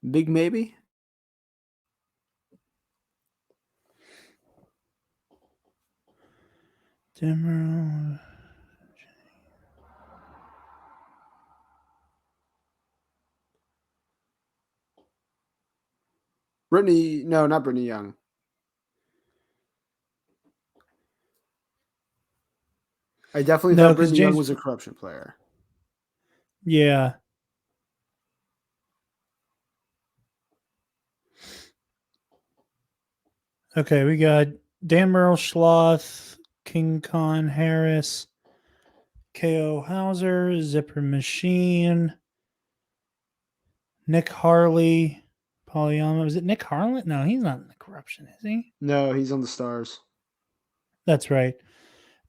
Big maybe. Dimmer. Brittany, no, not Brittany Young. I definitely thought Brittany Young was a corruption player. Yeah. Okay, we got Dan Merle Schloth, King Khan Harris, KO Hauser, Zipper Machine, Nick Harley, Polyama. Was it Nick Harlan? No, he's not in the corruption, is he? No, he's on the stars. That's right.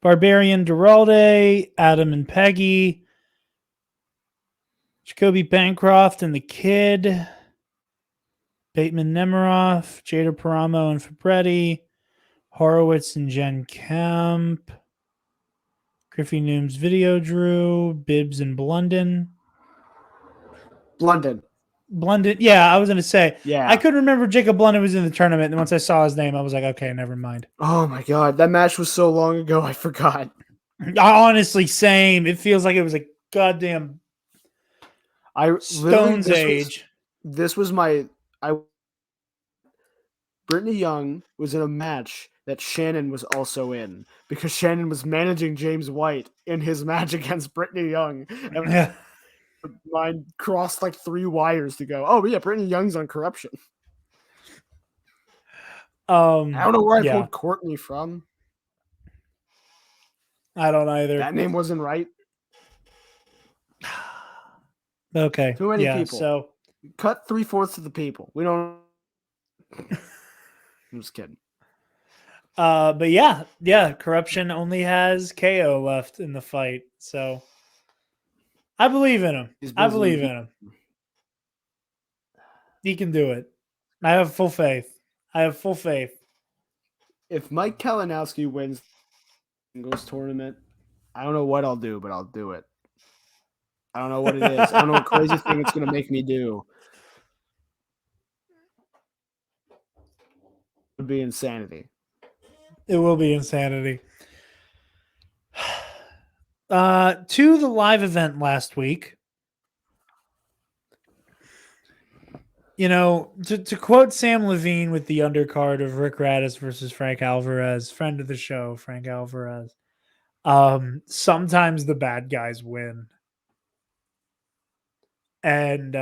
Barbarian Duralde, Adam and Peggy, Jacoby Bancroft and the Kid, Bateman Nemiroff, Jada Paramo and Fabretti, Horowitz and Jen Kemp, Griffey Nooms Video Drew, Bibbs and Blunden. Blunden. Yeah, I was going to say. Yeah. I couldn't remember Jacob Blunden was in the tournament. And once I saw his name, I was like, okay, never mind. Oh, my God. That match was so long ago, I forgot. Honestly, same. It feels like it was a goddamn Stone's Age. This was Brittany Young was in a match that Shannon was also in because Shannon was managing James White in his match against Brittany Young. And mine crossed like 3 wires to go, oh, yeah, Brittany Young's on corruption. I don't know where I pulled Courtney from. I don't either. That name wasn't right. Okay. Too many people. So cut 3/4 of the people. We don't. I'm just kidding. But yeah, corruption only has KO left in the fight. So I believe in him. I believe in him. He can do it. I have full faith. If Mike Kalinowski wins the singles tournament, I don't know what I'll do, but I'll do it. I don't know what it is. I don't know what crazy thing it's going to make me do. It would be insanity. It will be insanity. To the live event last week, you know, to quote Sam Levine with the undercard of Rick Radis versus Frank Alvarez, friend of the show, Frank Alvarez, sometimes the bad guys win. And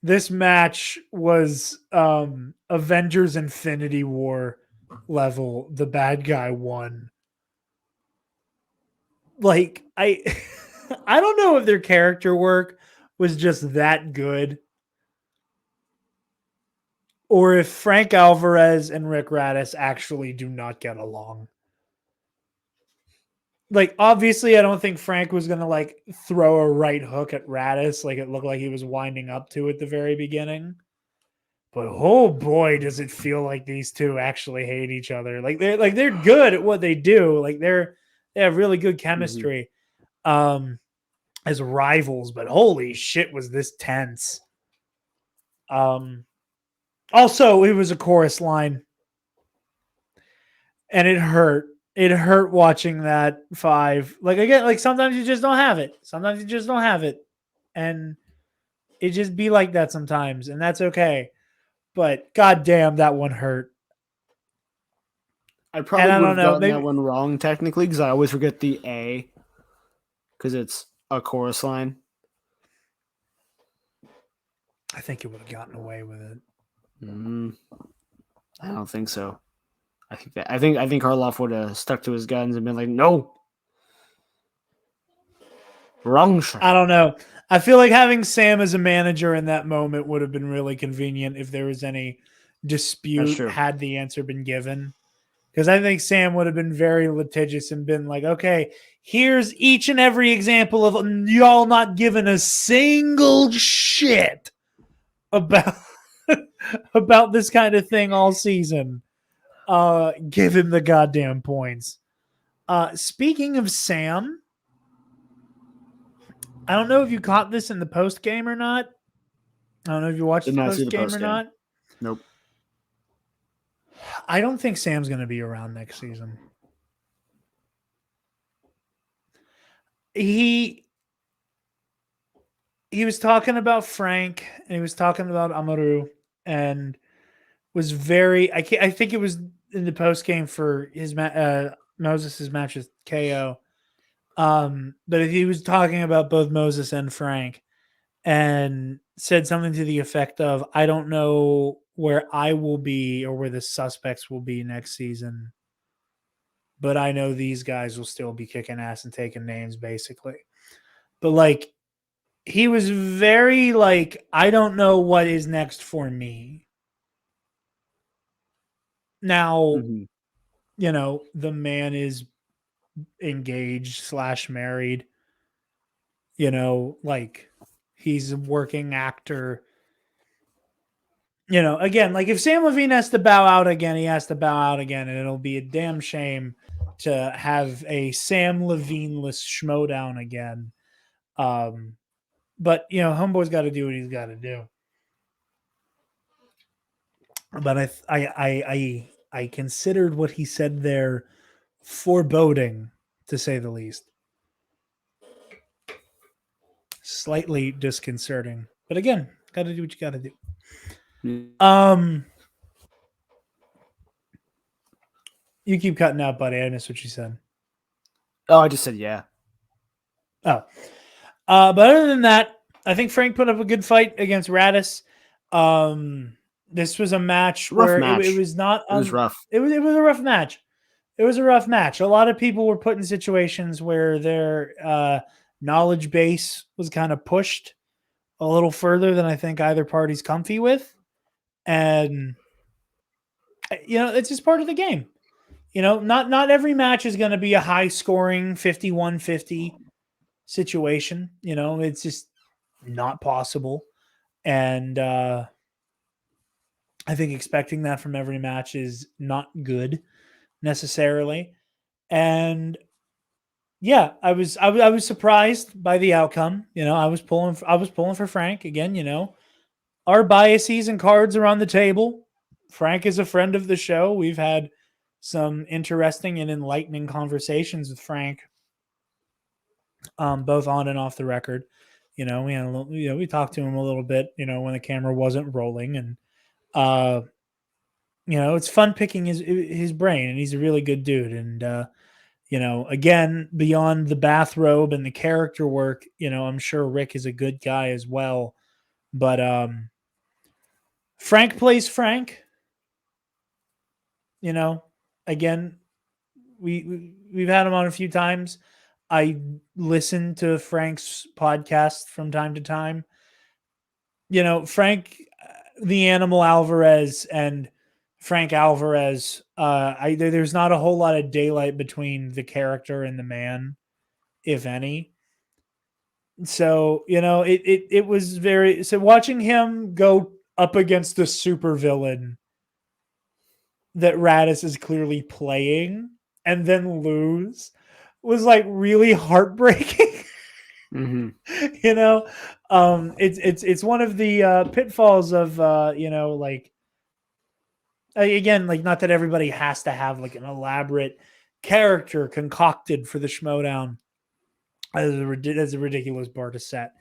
this match was Avengers Infinity War level. The bad guy won. Like, I don't know if their character work was just that good, or if Frank Alvarez and Rick Radis actually do not get along. like, obviously, I don't think Frank was going to, like, throw a right hook at Radis. Like, it looked like he was winding up to at the very beginning. But, oh, boy, does it feel like these two actually hate each other. They're good at what they do. Like, they have really good chemistry as rivals. But, holy shit, was this tense. Also, it was a chorus line. And it hurt. It hurt watching that 5. Like, again, like, sometimes you just don't have it. Sometimes you just don't have it. And it just be like that sometimes. And that's okay. But goddamn, that one hurt. I probably I would don't have know, gotten maybe- that one wrong technically because I always forget the A because it's a chorus line. I think it would have gotten away with it. I don't think so. I think Karloff would have stuck to his guns and been like, "No, wrong shot." I don't know. I feel like having Sam as a manager in that moment would have been really convenient if there was any dispute true. had the answer been given. Because I think Sam would have been very litigious and been like, okay, here's each and every example of y'all not giving a single shit about about this kind of thing all season. Give him the goddamn points. Speaking of Sam, I don't know if you caught this in the post game or not. I don't know if you watched Did the not see post the game or post-game. not. Nope. I don't think Sam's going to be around next season. He was talking about Frank and he was talking about Amaru and was very. I think it was in the post game for his Moses' match with KO. But he was talking about both Moses and Frank and said something to the effect of, I don't know where I will be or where the suspects will be next season, but I know these guys will still be kicking ass and taking names, basically. But, like, he was very, like, I don't know what is next for me. Now, you know, the man is engaged / married. You know, like, he's a working actor. You know, again, like, if Sam Levine has to bow out again, he has to bow out again, and it'll be a damn shame to have a Sam Levine-less schmodown again. But, you know, Homeboy's got to do what he's got to do. But I considered what he said there foreboding, to say the least. Slightly disconcerting. But again, got to do what you got to do. You keep cutting out, buddy. I missed what you said. Oh, I just said yeah. Oh. But other than that, I think Frank put up a good fight against Radis. This was a match where it was not. It was rough. It was a rough match. It was a rough match. A lot of people were put in situations where their knowledge base was kind of pushed a little further than I think either party's comfy with. And, you know, it's just part of the game. You know, not every match is going to be a high scoring 51-50 situation. You know, it's just not possible. And I think expecting that from every match is not good necessarily. And yeah, I was surprised by the outcome. You know, I was pulling for Frank again. You know, our biases and cards are on the table. Frank is a friend of the show. We've had some interesting and enlightening conversations with Frank, both on and off the record. You know, we had we talked to him a little bit, you know, when the camera wasn't rolling, and you know, it's fun picking his brain, and he's a really good dude. And you know, again, beyond the bathrobe and the character work, you know, I'm sure Rick is a good guy as well. But Frank plays Frank. You know, again, we've had him on a few times. I listen to Frank's podcast from time to time. You know, Frank, the Animal Alvarez, and Frank Alvarez. There's not a whole lot of daylight between the character and the man, if any. So, it was very, so watching him go up against the super villain that Radis is clearly playing and then lose was like really heartbreaking. Mm-hmm. It's one of the pitfalls of like, again, like, not that everybody has to have like an elaborate character concocted for the Schmodown as a ridiculous bar to set.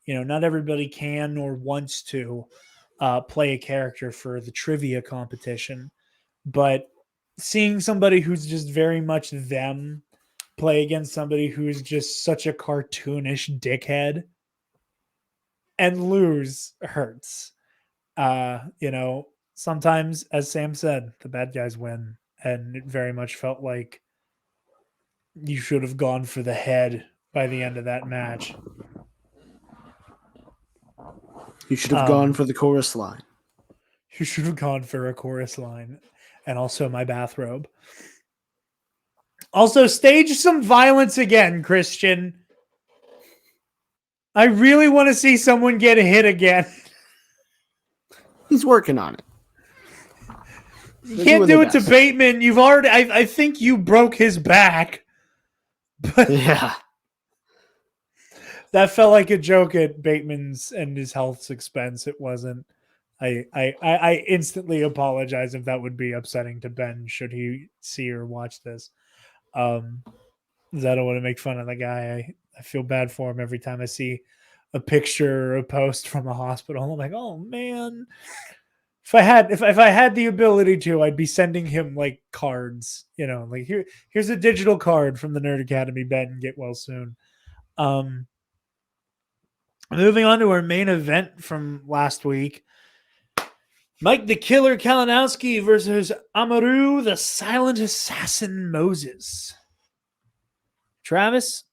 Not everybody can or wants to play a character for the trivia competition, but seeing somebody who's just very much them play against somebody who's just such a cartoonish dickhead and lose hurts. Sometimes, as Sam said, the bad guys win, and it very much felt like you should have gone for the head by the end of that match. You should have gone for the chorus line. You should have gone for a chorus line, and also my bathrobe. Also, stage some violence again, Christian. I really want to see someone get hit again. He's working on it. You can't do it to Bateman. You've already. I think you broke his back. But yeah, that felt like a joke at Bateman's and his health's expense. It wasn't. I instantly apologize if that would be upsetting to Ben should he see or watch this. I don't want to make fun of the guy. I feel bad for him every time I see a picture or a post from a hospital. I'm like, oh man. If I had the ability to, I'd be sending him like cards, like here's a digital card from the Nerd Academy, Ben, get well soon. Moving on to our main event from last week. Mike the Killer Kalinowski versus Amaru the Silent Assassin Moses. Travis,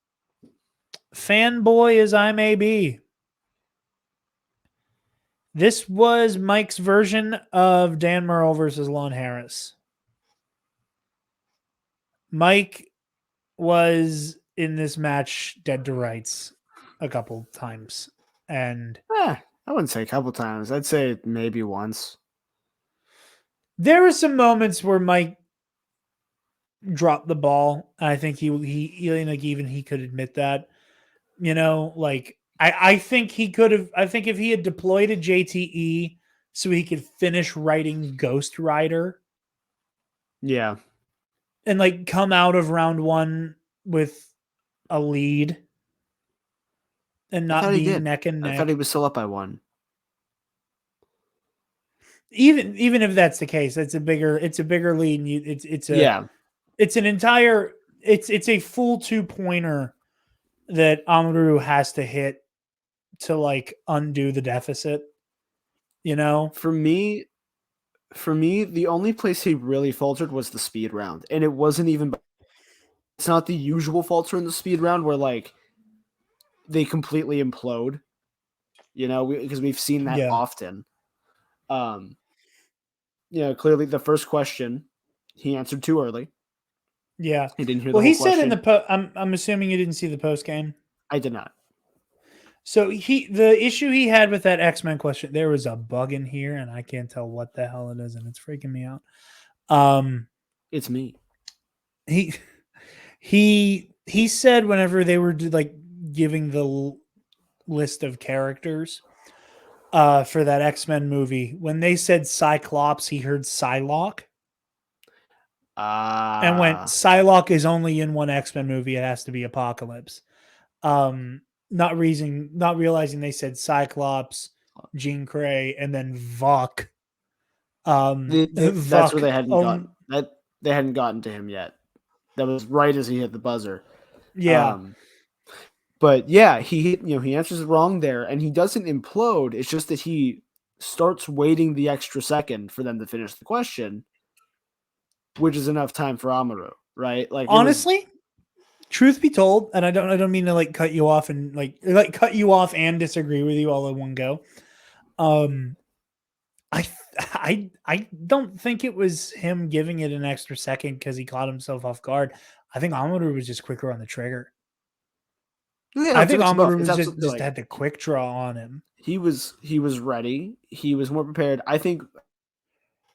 fanboy as I may be, this was Mike's version of Dan Murrell versus Lon Harris. Mike was in this match dead to rights a couple times. And I wouldn't say a couple times. I'd say maybe once. There were some moments where Mike dropped the ball. I think he even he could admit that. I think he could have. I think if he had deployed a JTE so he could finish writing Ghost Rider, yeah, and like come out of round one with a lead, and not be neck and neck. I thought he was still up by one. Even if that's the case, it's a bigger lead. And it's a full 2-pointer that Amaru has to hit to like undo the deficit. For me, the only place he really faltered was the speed round, and it wasn't even. It's not the usual falter in the speed round where like they completely implode, because we've seen that often. Clearly the first question he answered too early. Yeah, he didn't hear. Well, the whole he said question. in the I'm assuming you didn't see the post game. I did not. So the issue he had with that X-Men question, there was a bug in here, and I can't tell what the hell it is, and it's freaking me out. It's me. He said whenever they were like giving the list of characters for that X-Men movie, when they said Cyclops, he heard Psylocke. And when Psylocke is only in one X-Men movie, it has to be Apocalypse. Not realizing they said Cyclops, Jean Grey, and then Vok. That's where they hadn't gotten that. They hadn't gotten to him yet. That was right as he hit the buzzer. Yeah. But yeah, he answers it wrong there, and he doesn't implode. It's just that he starts waiting the extra second for them to finish the question, which is enough time for Amaru, right? Like honestly, truth be told, and I don't mean to like cut you off and like cut you off and disagree with you all in one go. I don't think it was him giving it an extra second because he caught himself off guard. I think Amaru was just quicker on the trigger. Yeah, I think Amaru it's was just absolutely like, had the quick draw on him. he was ready. He was more prepared. I think,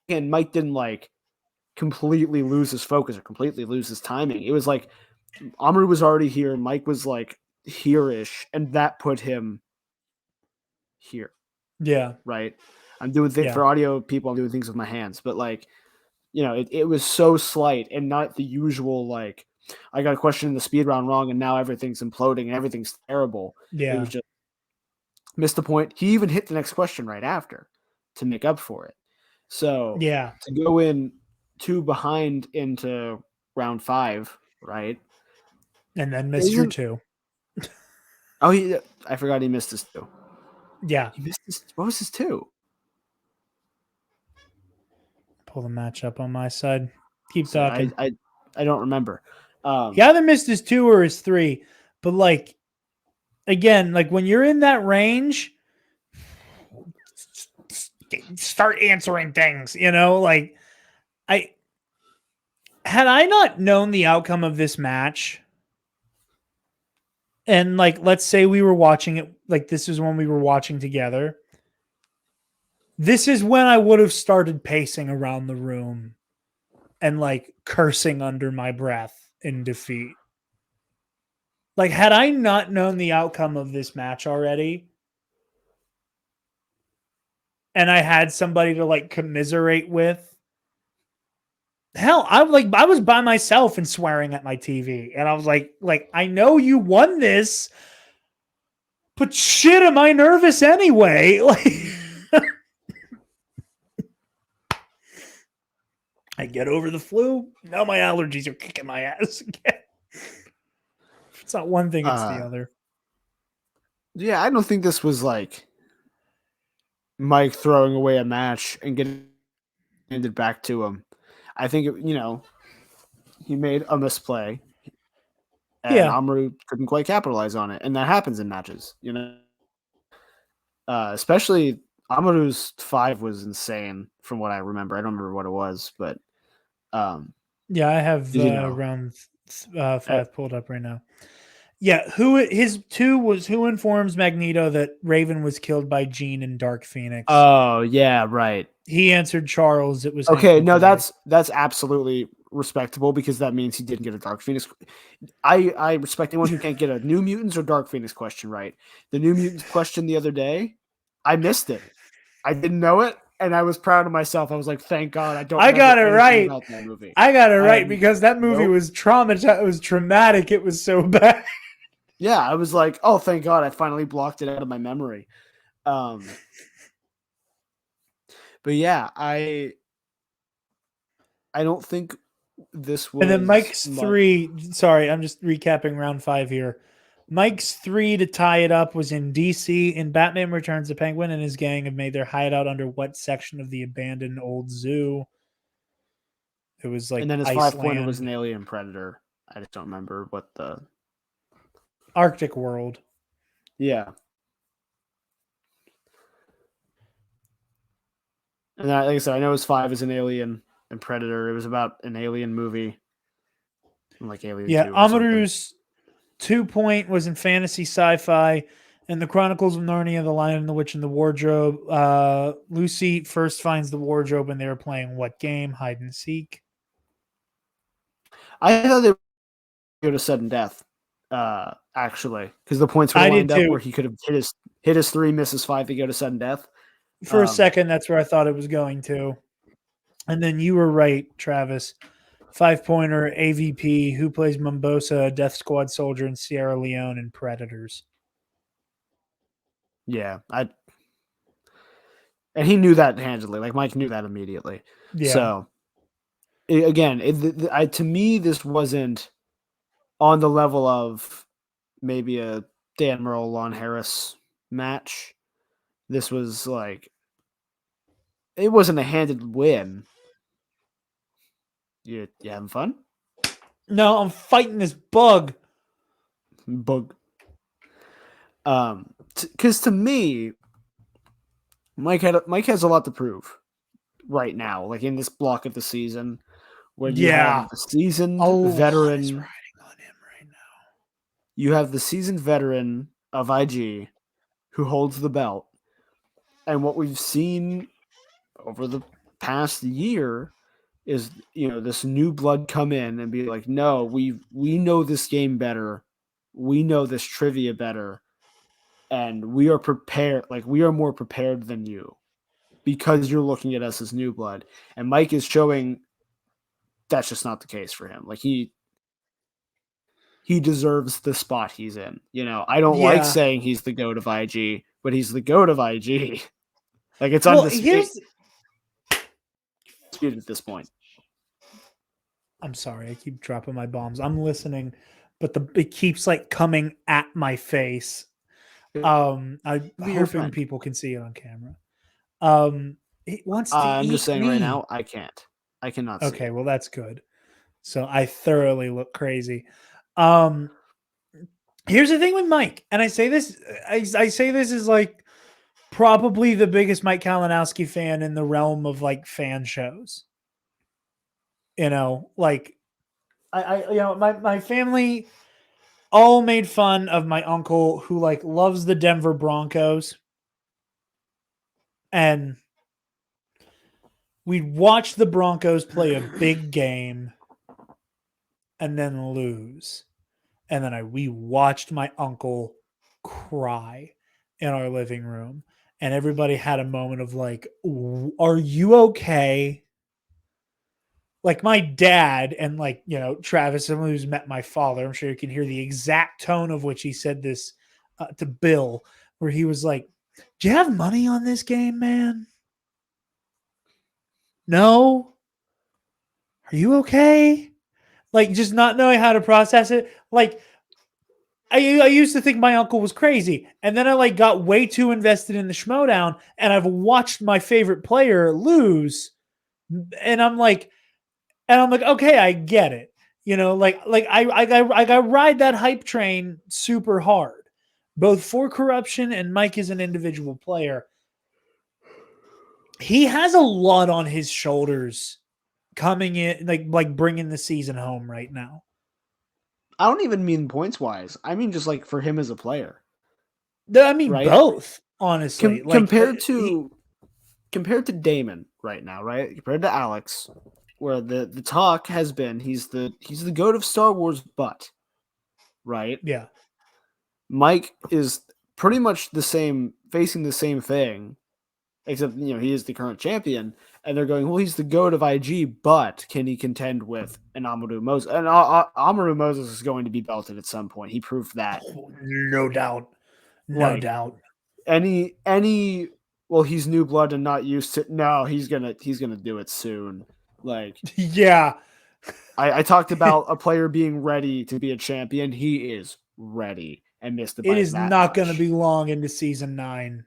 again, Mike didn't like completely lose his focus or completely lose his timing. It was like Amaru was already here. Mike was like here-ish, and that put him here, Yeah. right? I'm doing things Yeah. for audio people. I'm doing things with my hands, but like, you know, it was so slight and not the usual like, I got a question in the speed round wrong and now everything's imploding and everything's terrible. Yeah. It was just missed the point. He even hit the next question right after to make up for it. So Yeah. to go in 2 behind into round 5, right? And then missed your 2. Oh, I forgot he missed his 2. Yeah. He missed his, what was his 2? Pull the match up on my side. Keep So talking. I don't remember. He either missed his 2 or his 3. But like, again, like when you're in that range, start answering things, you know, like had I not known the outcome of this match, and like, let's say we were watching it, like this is when we were watching together. This is when I would have started pacing around the room and like cursing under my breath in defeat. Like, had I not known the outcome of this match already, and I had somebody to like commiserate with, hell, I was by myself and swearing at my TV, and I was like, I know you won this, but shit, am I nervous anyway? Like, I get over the flu. Now my allergies are kicking my ass again. It's not one thing, it's the other. Yeah, I don't think this was like Mike throwing away a match and getting handed back to him. I think, you know, he made a misplay and Amaru couldn't quite capitalize on it. And that happens in matches, you know. Especially Amaru's 5 was insane from what I remember. I don't remember what it was, but yeah, I have round 5 pulled up right now. Yeah, his 2 was who informs Magneto that Raven was killed by Jean and Dark Phoenix. Oh, yeah, right. He answered Charles. It was okay. No, that's absolutely respectable because that means he didn't get a Dark Phoenix. I respect anyone who can't get a New Mutants or Dark Phoenix question right. The New Mutants question the other day, I missed it. I didn't know it, and I was proud of myself. I was like, "Thank God, I don't." I got it right. About that movie. I got it right because that movie was traumatized. It was traumatic. It was so bad. Yeah, I was like, "Oh, thank God, I finally blocked it out of my memory." But yeah, I don't think this was. And then Mike's 3. Sorry, I'm just recapping round 5 here. Mike's 3 to tie it up was in DC. In Batman Returns, the Penguin and his gang have made their hideout under what section of the abandoned old zoo? It was like, and then his Iceland. 5-pointer was an alien predator. I just don't remember what the Arctic World. Yeah. And like I said, I know his 5 is an alien and predator. It was about an alien movie. Like Alien 2 or Amaru's 2 point was in fantasy sci-fi and the Chronicles of Narnia, The Lion and the Witch and the Wardrobe. Lucy first finds the wardrobe and they were playing what game? Hide and seek. I thought they were go to sudden death, actually, because the points were lined up where he could have hit his 3, miss his 5 to go to sudden death. For a second, that's where I thought it was going to. And then you were right, Travis. 5-pointer AVP, who plays Mombosa, a Death Squad soldier in Sierra Leone and Predators. Yeah, and he knew that handily. Like Mike knew that immediately. Yeah. So again, to me, this wasn't on the level of maybe a Dan Merle, Lon Harris match. This was like, it wasn't a handed win. You having fun? No, I'm fighting this bug. Because to me, Mike has a lot to prove. right now, like in this block of the season, where you Yeah. have the seasoned A lot is veteran. riding on him right now. You have the seasoned veteran of IG who holds the belt. And what we've seen over the past year is, this new blood come in and be like, no, we know this game better. We know this trivia better. And we are prepared. Like, we are more prepared than you because you're looking at us as new blood. And Mike is showing that's just not the case for him. Like, he deserves the spot he's in. I don't like Yeah. saying he's the GOAT of IG, but he's the GOAT of IG. Like, it's Well, undisputed at this point. I'm sorry, I keep dropping my bombs. I'm listening, but it keeps like coming at my face. I'm Be your hoping friend. people can see it on camera. It wants to I'm eat just saying me. right now, I can't. I cannot see Okay, it. well that's good. So I thoroughly look crazy. Here's the thing with Mike, and I say this is like probably the biggest Mike Kalinowski fan in the realm of like fan shows. Like my family all made fun of my uncle who like loves the Denver Broncos, and we'd watch the Broncos play a big game and then lose. And then we watched my uncle cry in our living room. And everybody had a moment of like, are you okay? Like my dad and like, Travis, someone who's met my father, I'm sure you can hear the exact tone of which he said this to Bill, where he was like, do you have money on this game, man? No? Are you okay? Like just not knowing how to process it. Like I used to think my uncle was crazy, and then I like got way too invested in the Schmodown, and I've watched my favorite player lose, and I'm like, okay, I get it. I ride that hype train super hard, both for corruption and Mike is an individual player. He has a lot on his shoulders coming in, like bringing the season home right now. I don't even mean points wise. I mean just like for him as a player. I mean right? both, honestly. Compared to Damon right now, right? Compared to Alex, where the talk has been he's the GOAT of Star Wars, but right? Yeah. Mike is pretty much facing the same thing, except he is the current champion, and they're going, well, he's the GOAT of IG, but can he contend with an Amaru Moses? And Amaru Moses is going to be belted at some point. He proved that. No doubt. No doubt. Well, he's new blood and not used to. No, he's gonna do it soon. Like, yeah. I talked about a player being ready to be a champion. He is ready and missed it. It is not going to be long into season 9.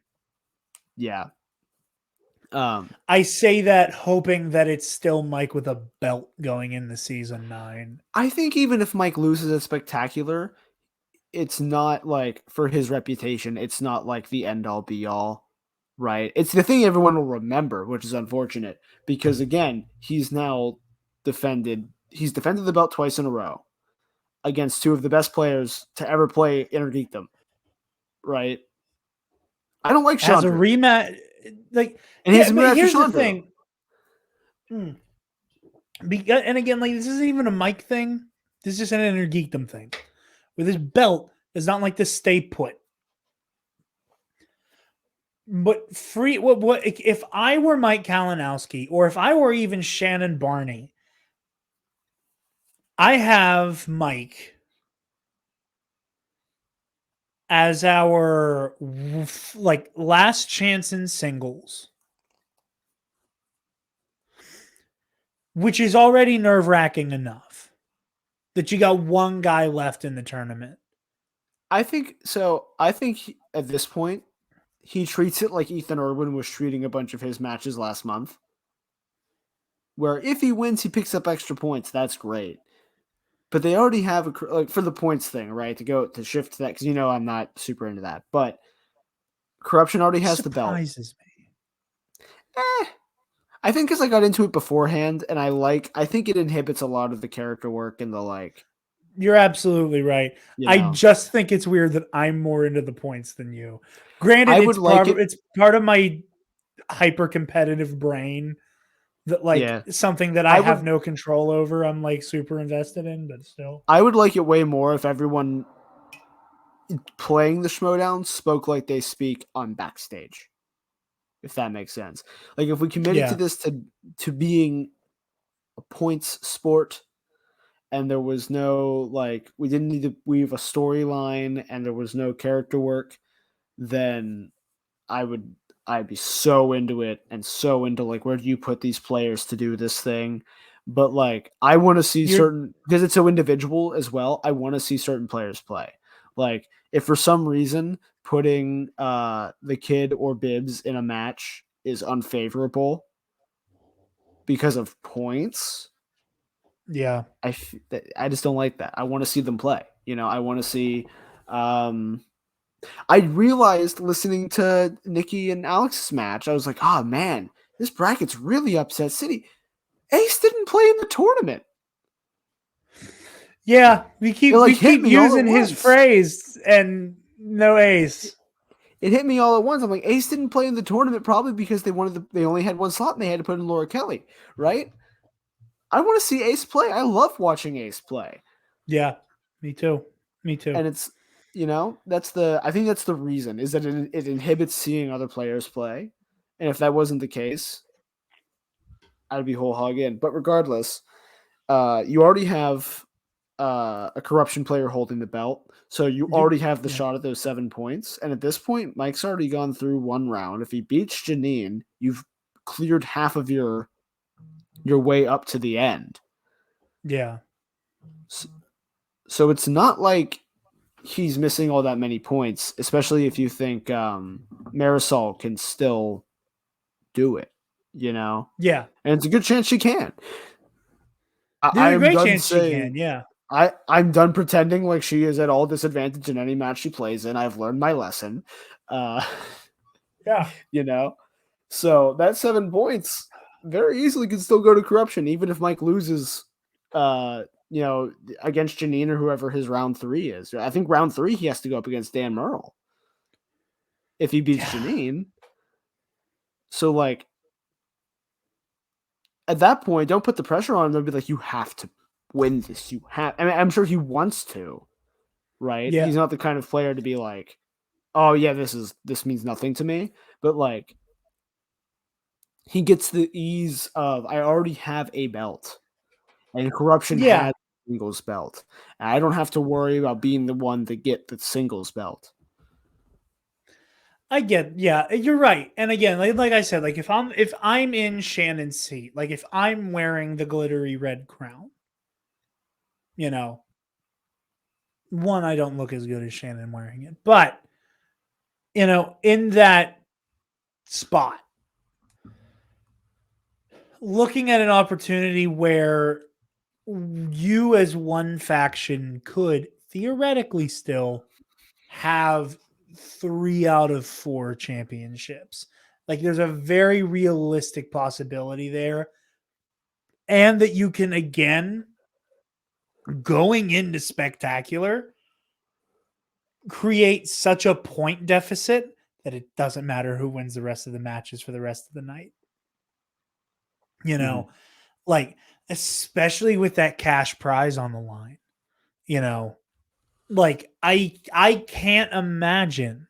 Yeah. I say that hoping that it's still Mike with a belt going into season 9. I think even if Mike loses at Spectacular, it's not like for his reputation. It's not like the end all be all, right? It's the thing everyone will remember, which is unfortunate because again, he's defended the belt twice in a row against two of the best players to ever play Innergeekdom, right? I don't like Chandra. As a rematch, like, and here's the thing. And again, like, this isn't even a Mike thing. This is just an Innergeekdom thing. With his belt, it's not like this stay put. But what if I were Mike Kalinowski, or if I were even Shannon Barney, I have Mike as our like last chance in singles, which is already nerve-wracking enough that you got one guy left in the tournament. I think so. I think at this point, he treats it like Ethan Irwin was treating a bunch of his matches last month, where if he wins, he picks up extra points. That's great. But they already have for the points thing, right? To shift to that, because I'm not super into that. But Corruption already has the belt. Surprises me. I think because I got into it beforehand, and I think it inhibits a lot of the character work and the like. You're absolutely right. You I know, just think it's weird that I'm more into the points than you. Granted, I would like it. it's part of my hyper competitive brain that like Yeah, something that I have no control over. I'm like super invested in, but still. I would like it way more if everyone playing the Schmodown spoke like they speak on backstage. If that makes sense. Like if we committed to Yeah. this to being a points sport, and there was no like we didn't need to weave a storyline and there was no character work, then I'd be so into it and so into like where do you put these players to do this thing. But like I want to see You're certain because it's so individual as well. I want to see certain players play. Like if for some reason putting the kid or Bibbs in a match is unfavorable because of points, yeah. I just don't like that. I want to see them play. You know, I want to see. I realized listening to Nikki and Alex's match, I was like, oh man, this bracket's really upset City. Ace didn't play in the tournament. Yeah, we keep hit me all using at his once. phrase and no Ace. It hit me all at once. I'm like, Ace didn't play in the tournament probably because they only had one slot and they had to put in Laura Kelly, right? I want to see Ace play. I love watching Ace play. Yeah, me too. Me too. And it's, I think that's the reason is that it inhibits seeing other players play. And if that wasn't the case, I'd be whole hog in. But regardless, you already have a corruption player holding the belt. So you already have the shot at those 7 points. And at this point, Mike's already gone through one round. If he beats Janine, you've cleared half of your way up to the end. Yeah. So it's not like he's missing all that many points, especially if you think Marisol can still do it, you know? Yeah. And it's a good chance she can. There's a great chance she can, yeah. I'm done pretending like she is at all disadvantage in any match she plays in. I've learned my lesson. Yeah. You know? So that 7 points very easily can still go to corruption, even if Mike loses against Janine or whoever his round 3 is. I think round 3 he has to go up against Dan Merle if he beats Janine. So like at that point, don't put the pressure on him. They'll be like, you have to win this. I'm sure he wants to, right? Yeah. He's not the kind of player to be like, oh yeah, this means nothing to me. But like he gets the ease of I already have a belt. And corruption has a singles belt. And I don't have to worry about being the one to get the singles belt. You're right. And again, like I said, like if I'm in Shannon's seat, like if I'm wearing the glittery red crown, one, I don't look as good as Shannon wearing it, but in that spot, looking at an opportunity where you as one faction could theoretically still have 3 out of 4 championships. Like there's a very realistic possibility there. And that you can, again, going into Spectacular, create such a point deficit that it doesn't matter who wins the rest of the matches for the rest of the night. Like, especially with that cash prize on the line, like I can't imagine.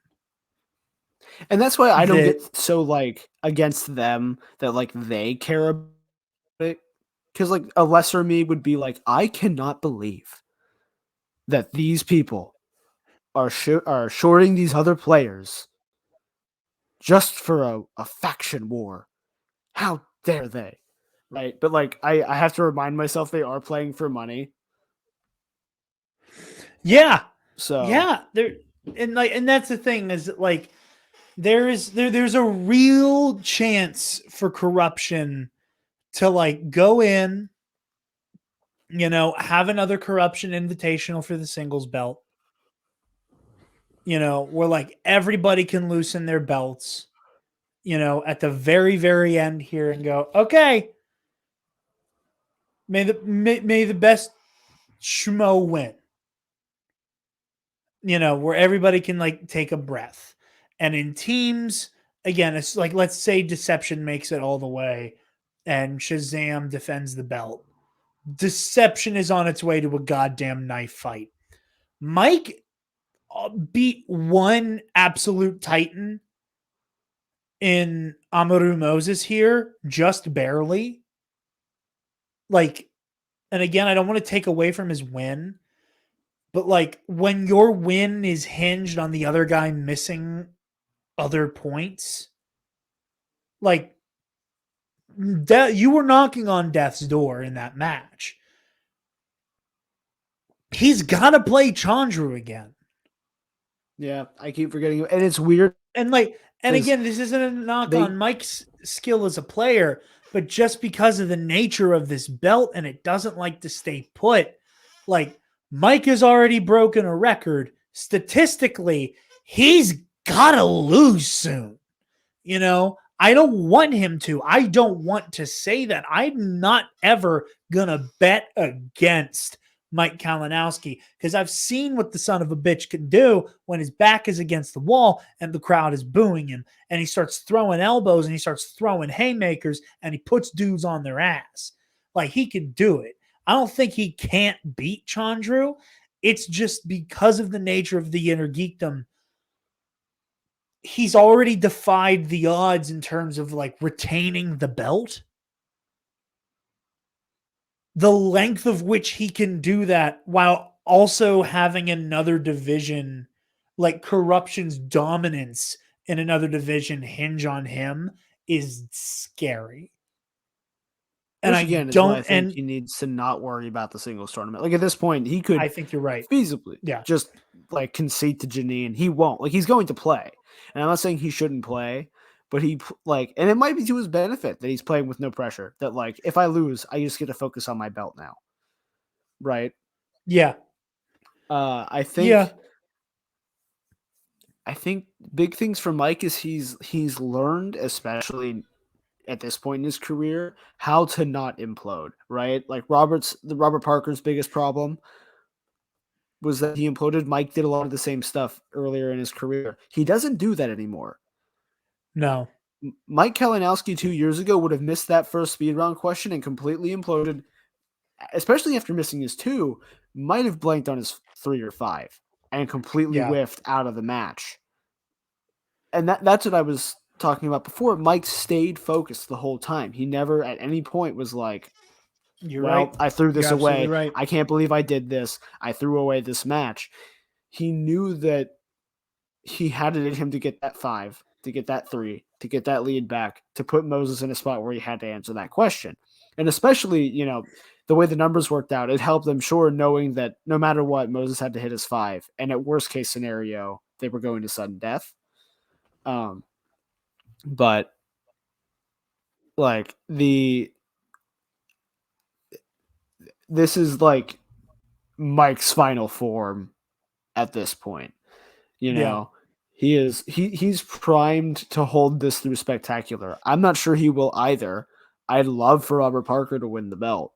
And that's why I don't get so like against them that like they care about it. Because like a lesser me would be like, I cannot believe that these people are shorting these other players just for a faction war. How dare they? Right. But like I have to remind myself they are playing for money. Yeah. So yeah, and that's the thing is that, like there's a real chance for corruption to like go in, have another corruption invitational for the singles belt, where like everybody can loosen their belts at the very, very end here and go, okay, may the best schmo win. Where everybody can like take a breath. And in teams, again, it's like, let's say Deception makes it all the way and Shazam defends the belt. Deception is on its way to a goddamn knife fight. Mike beat one absolute titan in Amaru Moses here, just barely. Like, and again, I don't want to take away from his win, but like when your win is hinged on the other guy missing other points, like you were knocking on death's door in that match. He's got to play Chandru again. Yeah, I keep forgetting, and it's weird. And again, this isn't a knock on Mike's skill as a player, but just because of the nature of this belt and it doesn't like to stay put, like Mike has already broken a record. Statistically, he's got to lose soon. I don't want him to. I don't want to say that. I'm not ever going to bet against Mike Kalinowski because I've seen what the son of a bitch can do when his back is against the wall and the crowd is booing him and he starts throwing elbows and he starts throwing haymakers and he puts dudes on their ass. Like, he can do it. I don't think he can't beat Chandru. It's just because of the nature of the Innergeekdom. He's already defied the odds in terms of like retaining the belt. The length of which he can do that while also having another division, like Corruption's dominance in another division hinge on him, is scary. And again, I think he needs to not worry about the singles tournament. Like, at this point, he could, I think you're right, feasibly, yeah, just like concede to Janine. He won't. Like, he's going to play, and I'm not saying he shouldn't play, but and it might be to his benefit that he's playing with no pressure. That like, if I lose, I just get to focus on my belt now, right? Yeah. I think big things for Mike is he's learned, especially at this point in his career, how to not implode, right? Like Robert Parker's biggest problem was that he imploded. Mike did a lot of the same stuff earlier in his career. He doesn't do that anymore. No. Mike Kalinowski 2 years ago would have missed that first speed round question and completely imploded, especially after missing his 2, might have blanked on his 3 or 5 and completely whiffed out of the match. And that's what I was talking about before. Mike stayed focused the whole time. He never at any point was like, You're right. I threw this away. Right. I can't believe I did this. I threw away this match. He knew that he had it in him to get that 5, to get that 3, to get that lead back, to put Moses in a spot where he had to answer that question. And especially, the way the numbers worked out, it helped them knowing that no matter what, Moses had to hit his 5. And at worst case scenario, they were going to sudden death. But like this is like Mike's final form at this point. He's primed to hold this through Spectacular. I'm not sure he will either. I'd love for Robert Parker to win the belt.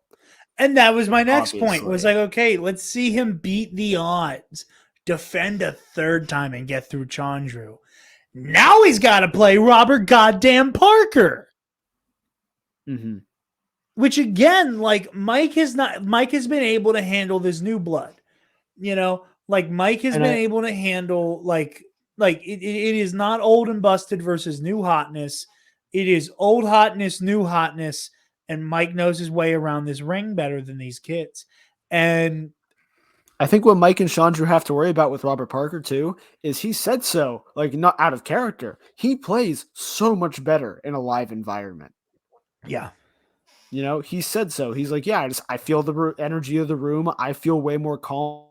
And that was my next point. Was like, okay, let's see him beat the odds, defend a third time and get through Chandru. Now he's got to play Robert goddamn Parker. Mm-hmm. Which again, like Mike has been able to handle this new blood. Like Mike has been able to handle like it is not old and busted versus new hotness. It is old hotness, new hotness, and Mike knows his way around this ring better than these kids. And I think what Mike and Chandru have to worry about with Robert Parker too is he said so, like not out of character. He plays so much better in a live environment. Yeah. He said so. He's like, yeah, I feel the energy of the room. I feel way more calm.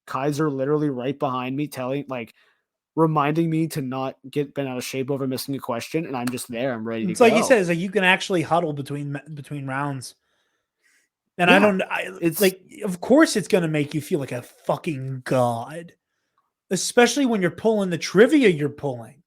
Kaiser literally right behind me reminding me to not get bent out of shape over missing a question. And I'm just there. I'm ready to go. It's like he says, like you can actually huddle between rounds. And it's like, of course it's going to make you feel like a fucking god, especially when you're pulling the trivia you're pulling.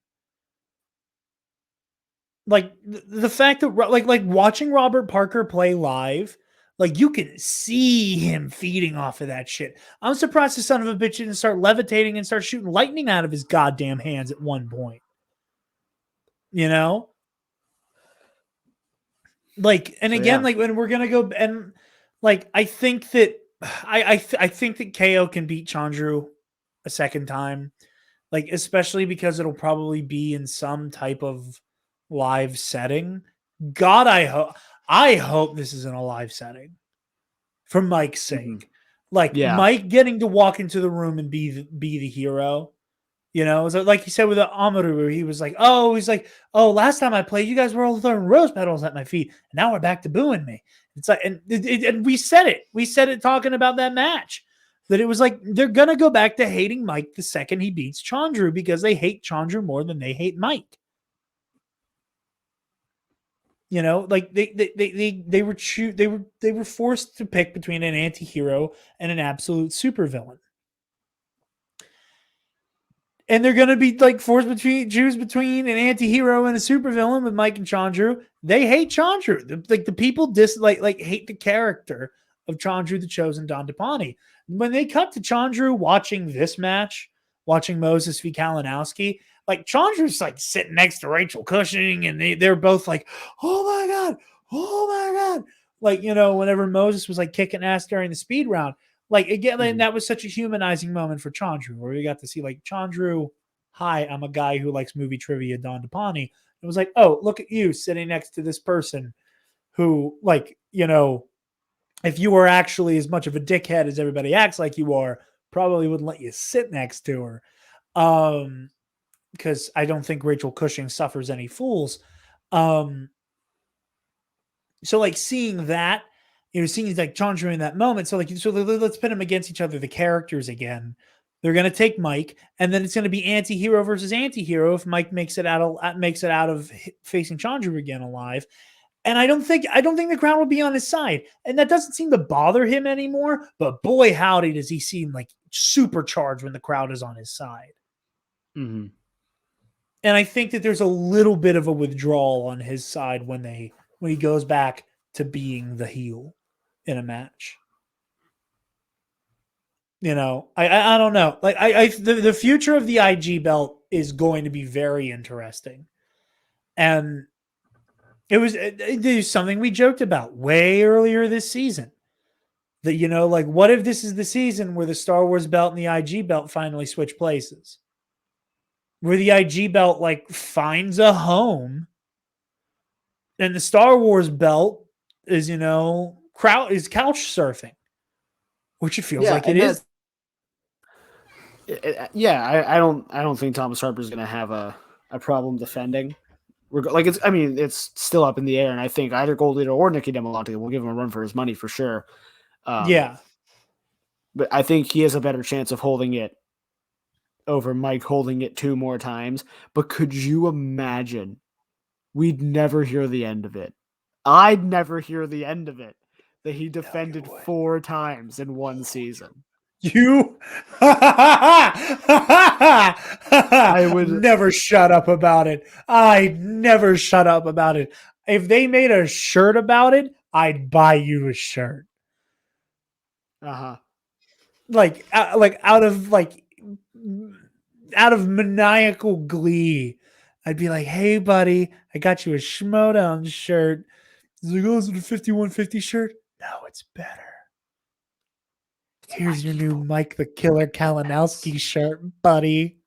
like the fact that like watching Robert Parker play live, like you can see him feeding off of that shit. I'm surprised the son of a bitch didn't start levitating and start shooting lightning out of his goddamn hands at one point. You know? Like, and So, again, yeah. like when we're gonna go and like I think that I think that KO can beat Chandru a second time. Like, especially because it'll probably be in some type of live setting. God, I hope this is in a live setting for Mike's sake. Like Yeah. Mike getting to walk into the room and be the hero. You know, so like he said with the Amaru, where he's like, last time I played, you guys were all throwing rose petals at my feet, and now we're back to booing me. It's like, and we said it talking about that match, that it was like they're gonna go back to hating Mike the second he beats Chandru because they hate Chandru more than they hate Mike. You know, like they were forced to pick between an anti-hero and an absolute supervillain. And they're going to be like forced between an anti-hero and a supervillain with Mike and Chandru. They hate Chandru. The people hate the character of Chandru the Chosen Don Depani. When they cut to Chandru watching this match, watching Moses v. Kalinowski, like Chandru's like sitting next to Rachel Cushing, and they're both like, oh my God. Like, you know, whenever Moses was like kicking ass during the speed round, like again, that was such a humanizing moment for Chandru, where we got to see like Chandru, hi, I'm a guy who likes movie trivia, Don Depani. It was like, oh, look at you sitting next to this person who, like, you know, if you were actually as much of a dickhead as everybody acts like you are, probably wouldn't let you sit next to her. Because I don't think Rachel Cushing suffers any fools. So like seeing that, you know, seeing like Chandru in that moment. So let's put them against each other, the characters again. They're going to take Mike, and then it's going to be anti-hero versus anti-hero if Mike makes it out of facing Chandru again alive. And I don't think the crowd will be on his side, and that doesn't seem to bother him anymore. But boy, howdy, does he seem like supercharged when the crowd is on his side. Mm-hmm. And I think that there's a little bit of a withdrawal on his side when he goes back to being the heel in a match. You know, I don't know. Like the future of the IG belt is going to be very interesting. And it was something we joked about way earlier this season. That, you know, like, what if this is the season where the Star Wars belt and the IG belt finally switch places? Where the IG belt like finds a home, and the Star Wars belt is, you know, is couch surfing, which it feels like it is. I don't think Thomas Harper is going to have a problem defending. Like it's still up in the air, and I think either Gold Leader or Nicky Demolante will give him a run for his money for sure. Yeah, but I think he has a better chance of holding it over Mike holding it 2 more times. But could you imagine? We'd never hear the end of it. I'd never hear the end of it. That he defended 4 times in one season. You I would never shut up about it. I'd never shut up about it. If they made a shirt about it, I'd buy you a shirt. Like out of maniacal glee, I'd be like, "Hey, buddy, I got you a Schmodown shirt." He's like, "Oh, is it a 5150 shirt?" No, it's better. Here's your new Mike the Killer Kalinowski shirt, buddy.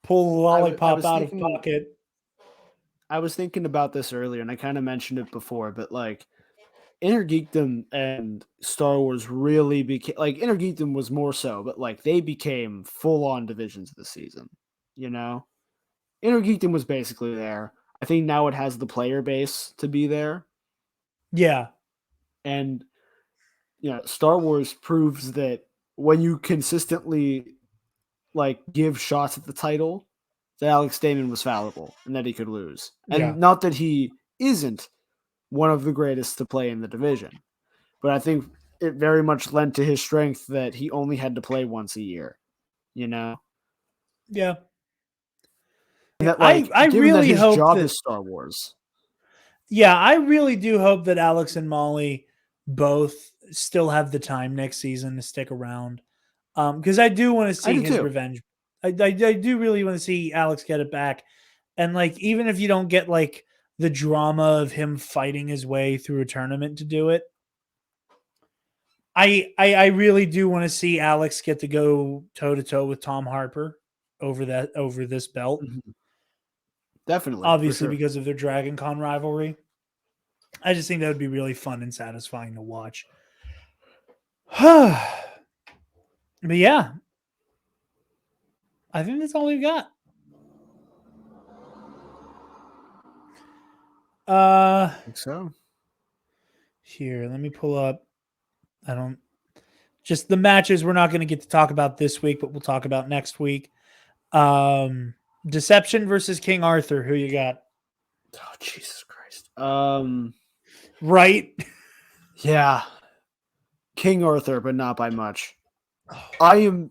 Pull the lollipop out of pocket. I was thinking about this earlier, and I kind of mentioned it before, but like Innergeekdom and Star Wars really became like Innergeekdom was more so, but like they became full-on divisions this season. You know, Innergeekdom was basically there. I think now it has the player base to be there. Yeah, and you know, Star Wars proves that when you consistently like give shots at the title, that Alex Damon was fallible and that he could lose. And not that he isn't one of the greatest to play in the division, but I think it very much lent to his strength that he only had to play once a year, you know? Yeah. That, I given really that his hope job that- is Star Wars. Yeah, I really do hope that Alex and Molly both still have the time next season to stick around. Because I do want to see do his too. revenge. I do really want to see Alex get it back. And like, even if you don't get like the drama of him fighting his way through a tournament to do it, I really do want to see Alex get to go toe to toe with Tom Harper over this belt. Mhm. Definitely. for Obviously, sure. because of their Dragon Con rivalry. I just think that would be really fun and satisfying to watch. But yeah, I think that's all we've got. I think so. Here, let me pull up. Just the matches we're not going to get to talk about this week, but we'll talk about next week. Deception versus King Arthur. Who you got? Oh, Jesus Christ. Right? Yeah. King Arthur, but not by much. I am,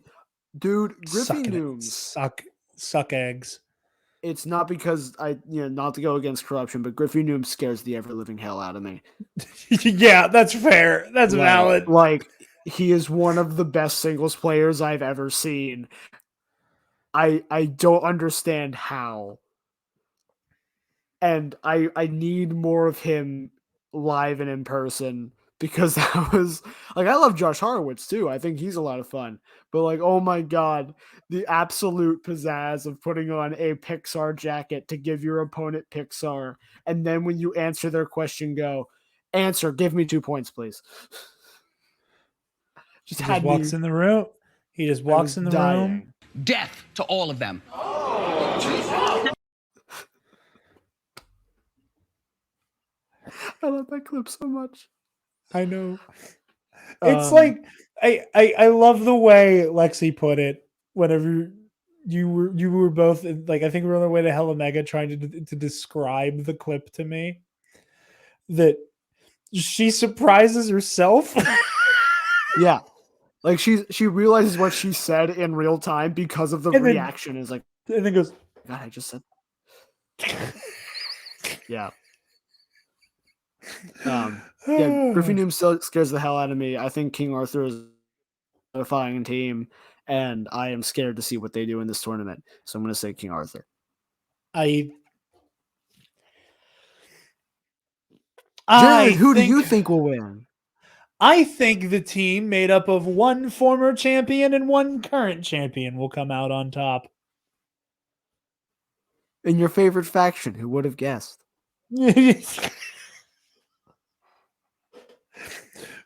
dude. Griffey Sucking it. Nooms. Suck eggs. It's not because not to go against corruption, but Griffey Nooms scares the ever living hell out of me. Yeah, that's fair. That's valid. Like, he is one of the best singles players I've ever seen. I don't understand how. And I need more of him live and in person, because that was like, I love Josh Horowitz too. I think he's a lot of fun. But like, oh my God, the absolute pizzazz of putting on a Pixar jacket to give your opponent Pixar, and then when you answer their question, go, answer, give me 2 points, please. He just walks in the room. He just walks in the room. Death to all of them. I love that clip so much. I know. It's like I love the way Lexi put it. Whenever you were both like, I think we were on the way to Hell Omega trying to describe the clip to me. That she surprises herself. Yeah. Like, she realizes what she said in real time because of the And then- reaction. Is like, and then goes, God, I just said. Yeah. Yeah, Griffey Nooms still scares the hell out of me. I think King Arthur is a terrifying team, and I am scared to see what they do in this tournament. So I'm going to say King Arthur. Jared, who do you think will win? I think the team made up of one former champion and one current champion will come out on top. In your favorite faction, who would have guessed? Wait,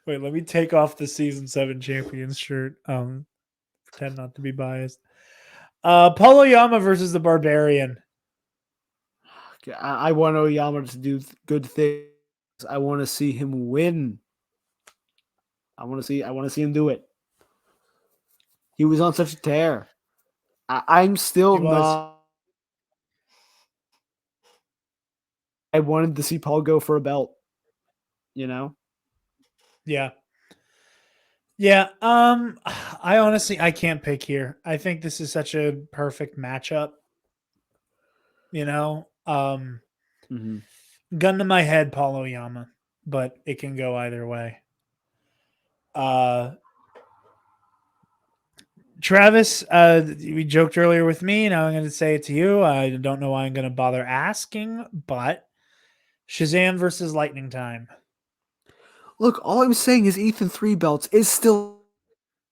let me take off the season 7 champions shirt. Pretend not to be biased. Paulo Yama versus the Barbarian. I want Oyama to do good things. I want to see him win. I want to see him do it. He was on such a tear. I'm still not. I wanted to see Paul go for a belt. Yeah. Yeah. I honestly, I can't pick here. I think this is such a perfect matchup. Gun to my head, Paulo Yama, but it can go either way. Travis, we joked earlier with me. Now I'm going to say it to you. I don't know why I'm going to bother asking, but Shazam versus Lightning Time. Look, all I'm saying is Ethan 3 belts is still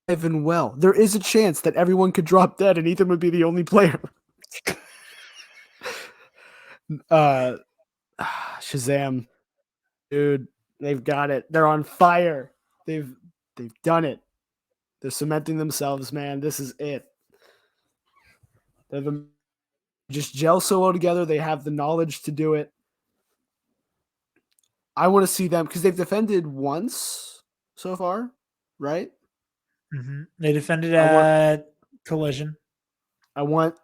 alive and well. There is a chance that everyone could drop dead and Ethan would be the only player. Shazam, dude, they've got it. They're on fire. They've done it. They're cementing themselves, man. This is it. They're just gel so well together. They have the knowledge to do it. I want to see them because they've defended once so far, right? Mm-hmm. They defended at Collision. I want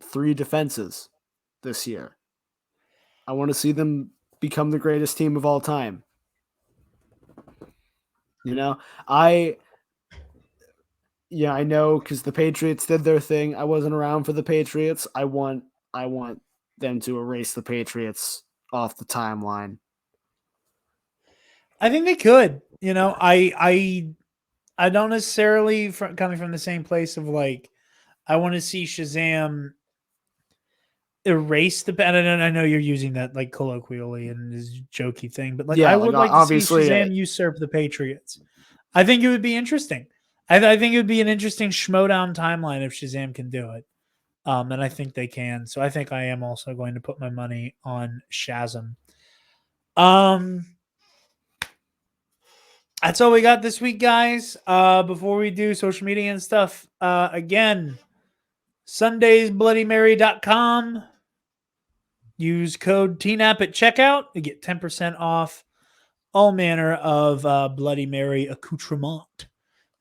3 defenses this year. I want to see them become the greatest team of all time. I know because the Patriots did their thing. I wasn't around for the Patriots. I want I want them to erase the Patriots off the timeline. I think they could. I don't necessarily coming from the same place of like I want to see Shazam erase the. And I know you're using that like colloquially and this jokey thing, but like I would like to see Shazam usurp the Patriots. I think it would be interesting. I think it would be an interesting Schmodown timeline if Shazam can do it. And I think they can. So I think I am also going to put my money on Shazam. That's all we got this week, guys. Before we do social media and stuff, again, sundaysbloodymary.com. Use code TNAP at checkout to get 10% off all manner of Bloody Mary accoutrement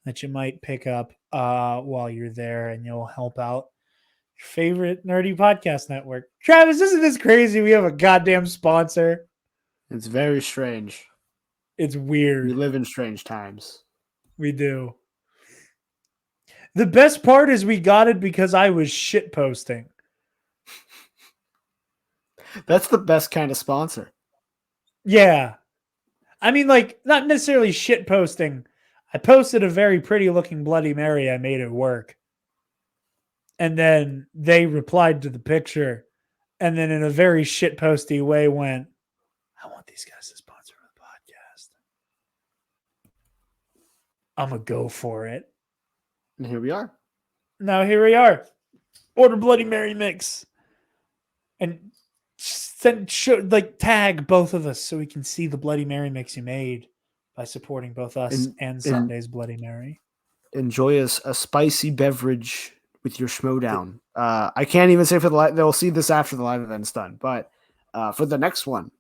that you might pick up while you're there, and you'll help out your favorite nerdy podcast network. Travis, isn't this crazy? We have a goddamn sponsor. It's very strange. It's weird. We live in strange times. We do. The best part is we got it because I was shit posting. That's the best kind of sponsor. Yeah. I mean, like, not necessarily shit posting. I posted a very pretty looking Bloody Mary. I made it work. And then they replied to the picture. And then in a very shit posty way went, I want these guys to sponsor the podcast. I'm going to go for it. And here we are. Now here we are. Order Bloody Mary mix. And tag both of us so we can see the Bloody Mary mix you made by supporting both us and Sunday's Bloody Mary. Enjoy a spicy beverage with your Schmodown. I can't even say for the live. They'll see this after the live event's done. But for the next one.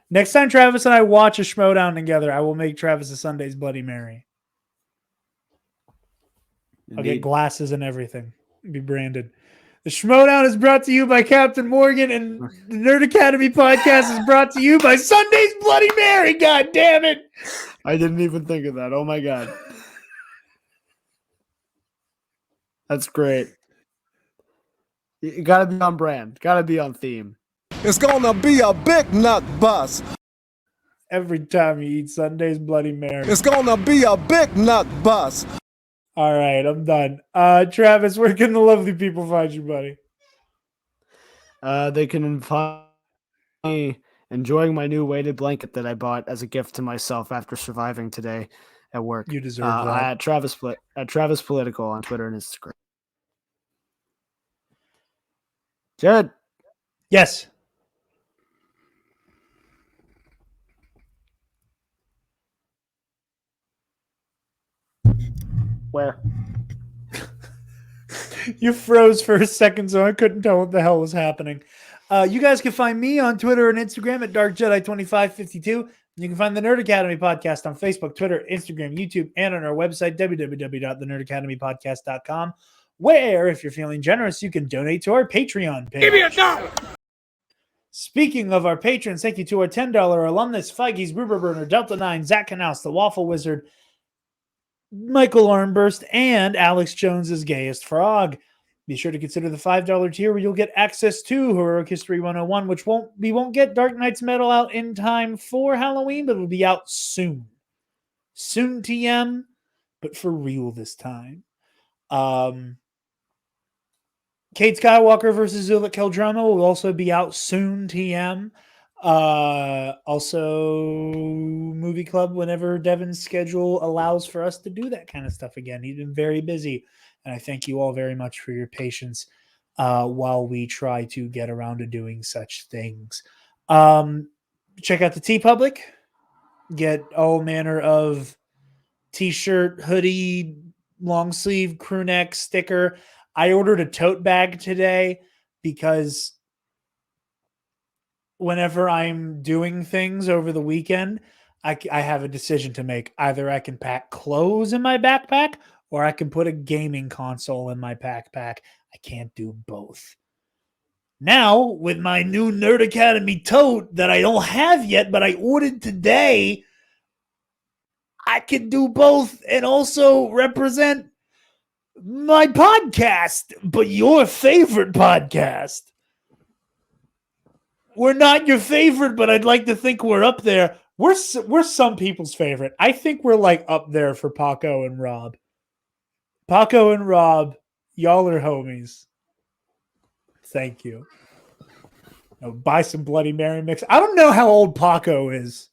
Next time Travis and I watch a Schmodown together, I will make Travis a Sunday's Bloody Mary. Indeed. I'll get glasses and everything. Be branded. The Schmodown is brought to you by Captain Morgan, and the Nerd Academy podcast is brought to you by Sunday's Bloody Mary. God damn it. I didn't even think of that. Oh my God. That's great. You gotta be on brand. Gotta be on theme. It's gonna be a big nut bust. Every time you eat Sunday's Bloody Mary. It's gonna be a big nut bust. All right, I'm done. Travis, where can the lovely people find you, buddy? They can find me enjoying my new weighted blanket that I bought as a gift to myself after surviving today at work. You deserve that. At Travis Political on Twitter and Instagram. Jared. Yes. Where? You froze for a second, so I couldn't tell what the hell was happening. You guys can find me on Twitter and Instagram at DarkJedi2552. You can find the Nerd Academy podcast on Facebook, Twitter, Instagram, YouTube, and on our website, www.thenerdacademypodcast.com, where, if you're feeling generous, you can donate to our Patreon page. Give me $1. Speaking of our patrons, thank you to our $10 alumnus, Feige's Ruber Burner, Delta 9, Zach Knaus, the Waffle Wizard, Michael Armburst, and Alex Jones's Gayest Frog. Be sure to consider the $5 tier where you'll get access to Heroic History 101, which we won't get Dark Knight's Metal out in time for Halloween, but it'll be out soon. Soon TM, but for real this time. Kate Skywalker versus Zuluk Keldroma will also be out soon TM. Also Movie Club whenever Devin's schedule allows for us to do that kind of stuff again. He's been very busy, and I thank you all very much for your patience while we try to get around to doing such things. Check out the TeePublic. Get all manner of t-shirt, hoodie, long sleeve, crew neck, sticker. I ordered a tote bag today because whenever I'm doing things over the weekend, I have a decision to make. Either I can pack clothes in my backpack or I can put a gaming console in my backpack. I can't do both. Now, with my new Nerd Academy tote that I don't have yet, but I ordered today, I can do both and also represent My podcast, but your favorite podcast. We're not your favorite, but I'd like to think we're up there. We're some people's favorite. I think we're like up there for Paco and Rob. Paco and Rob, y'all are homies. Thank you. Buy some Bloody Mary mix. I don't know how old Paco is.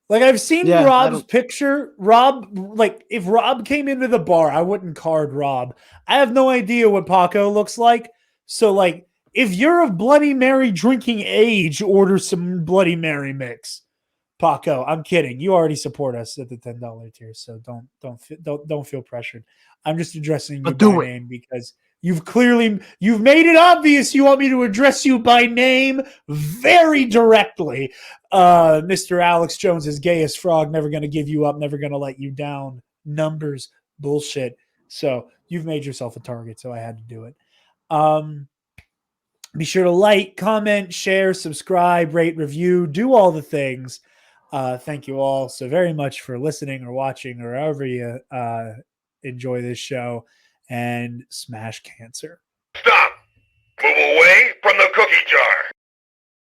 Like, I've seen Rob's picture. Rob, like, if Rob came into the bar, I wouldn't card Rob. I have no idea what Paco looks like. So, like, if you're of Bloody Mary drinking age, order some Bloody Mary mix. Paco, I'm kidding. You already support us at the $10 tier, so don't feel pressured. I'm just addressing you by name because you've made it obvious you want me to address you by name very directly. Mr. Alex Jones is gay as frog, never going to give you up, never going to let you down. Numbers, bullshit. So you've made yourself a target, so I had to do it. Be sure to like, comment, share, subscribe, rate, review, do all the things. Thank you all so very much for listening or watching or however you enjoy this show, and smash cancer. Stop! Move away from the cookie jar!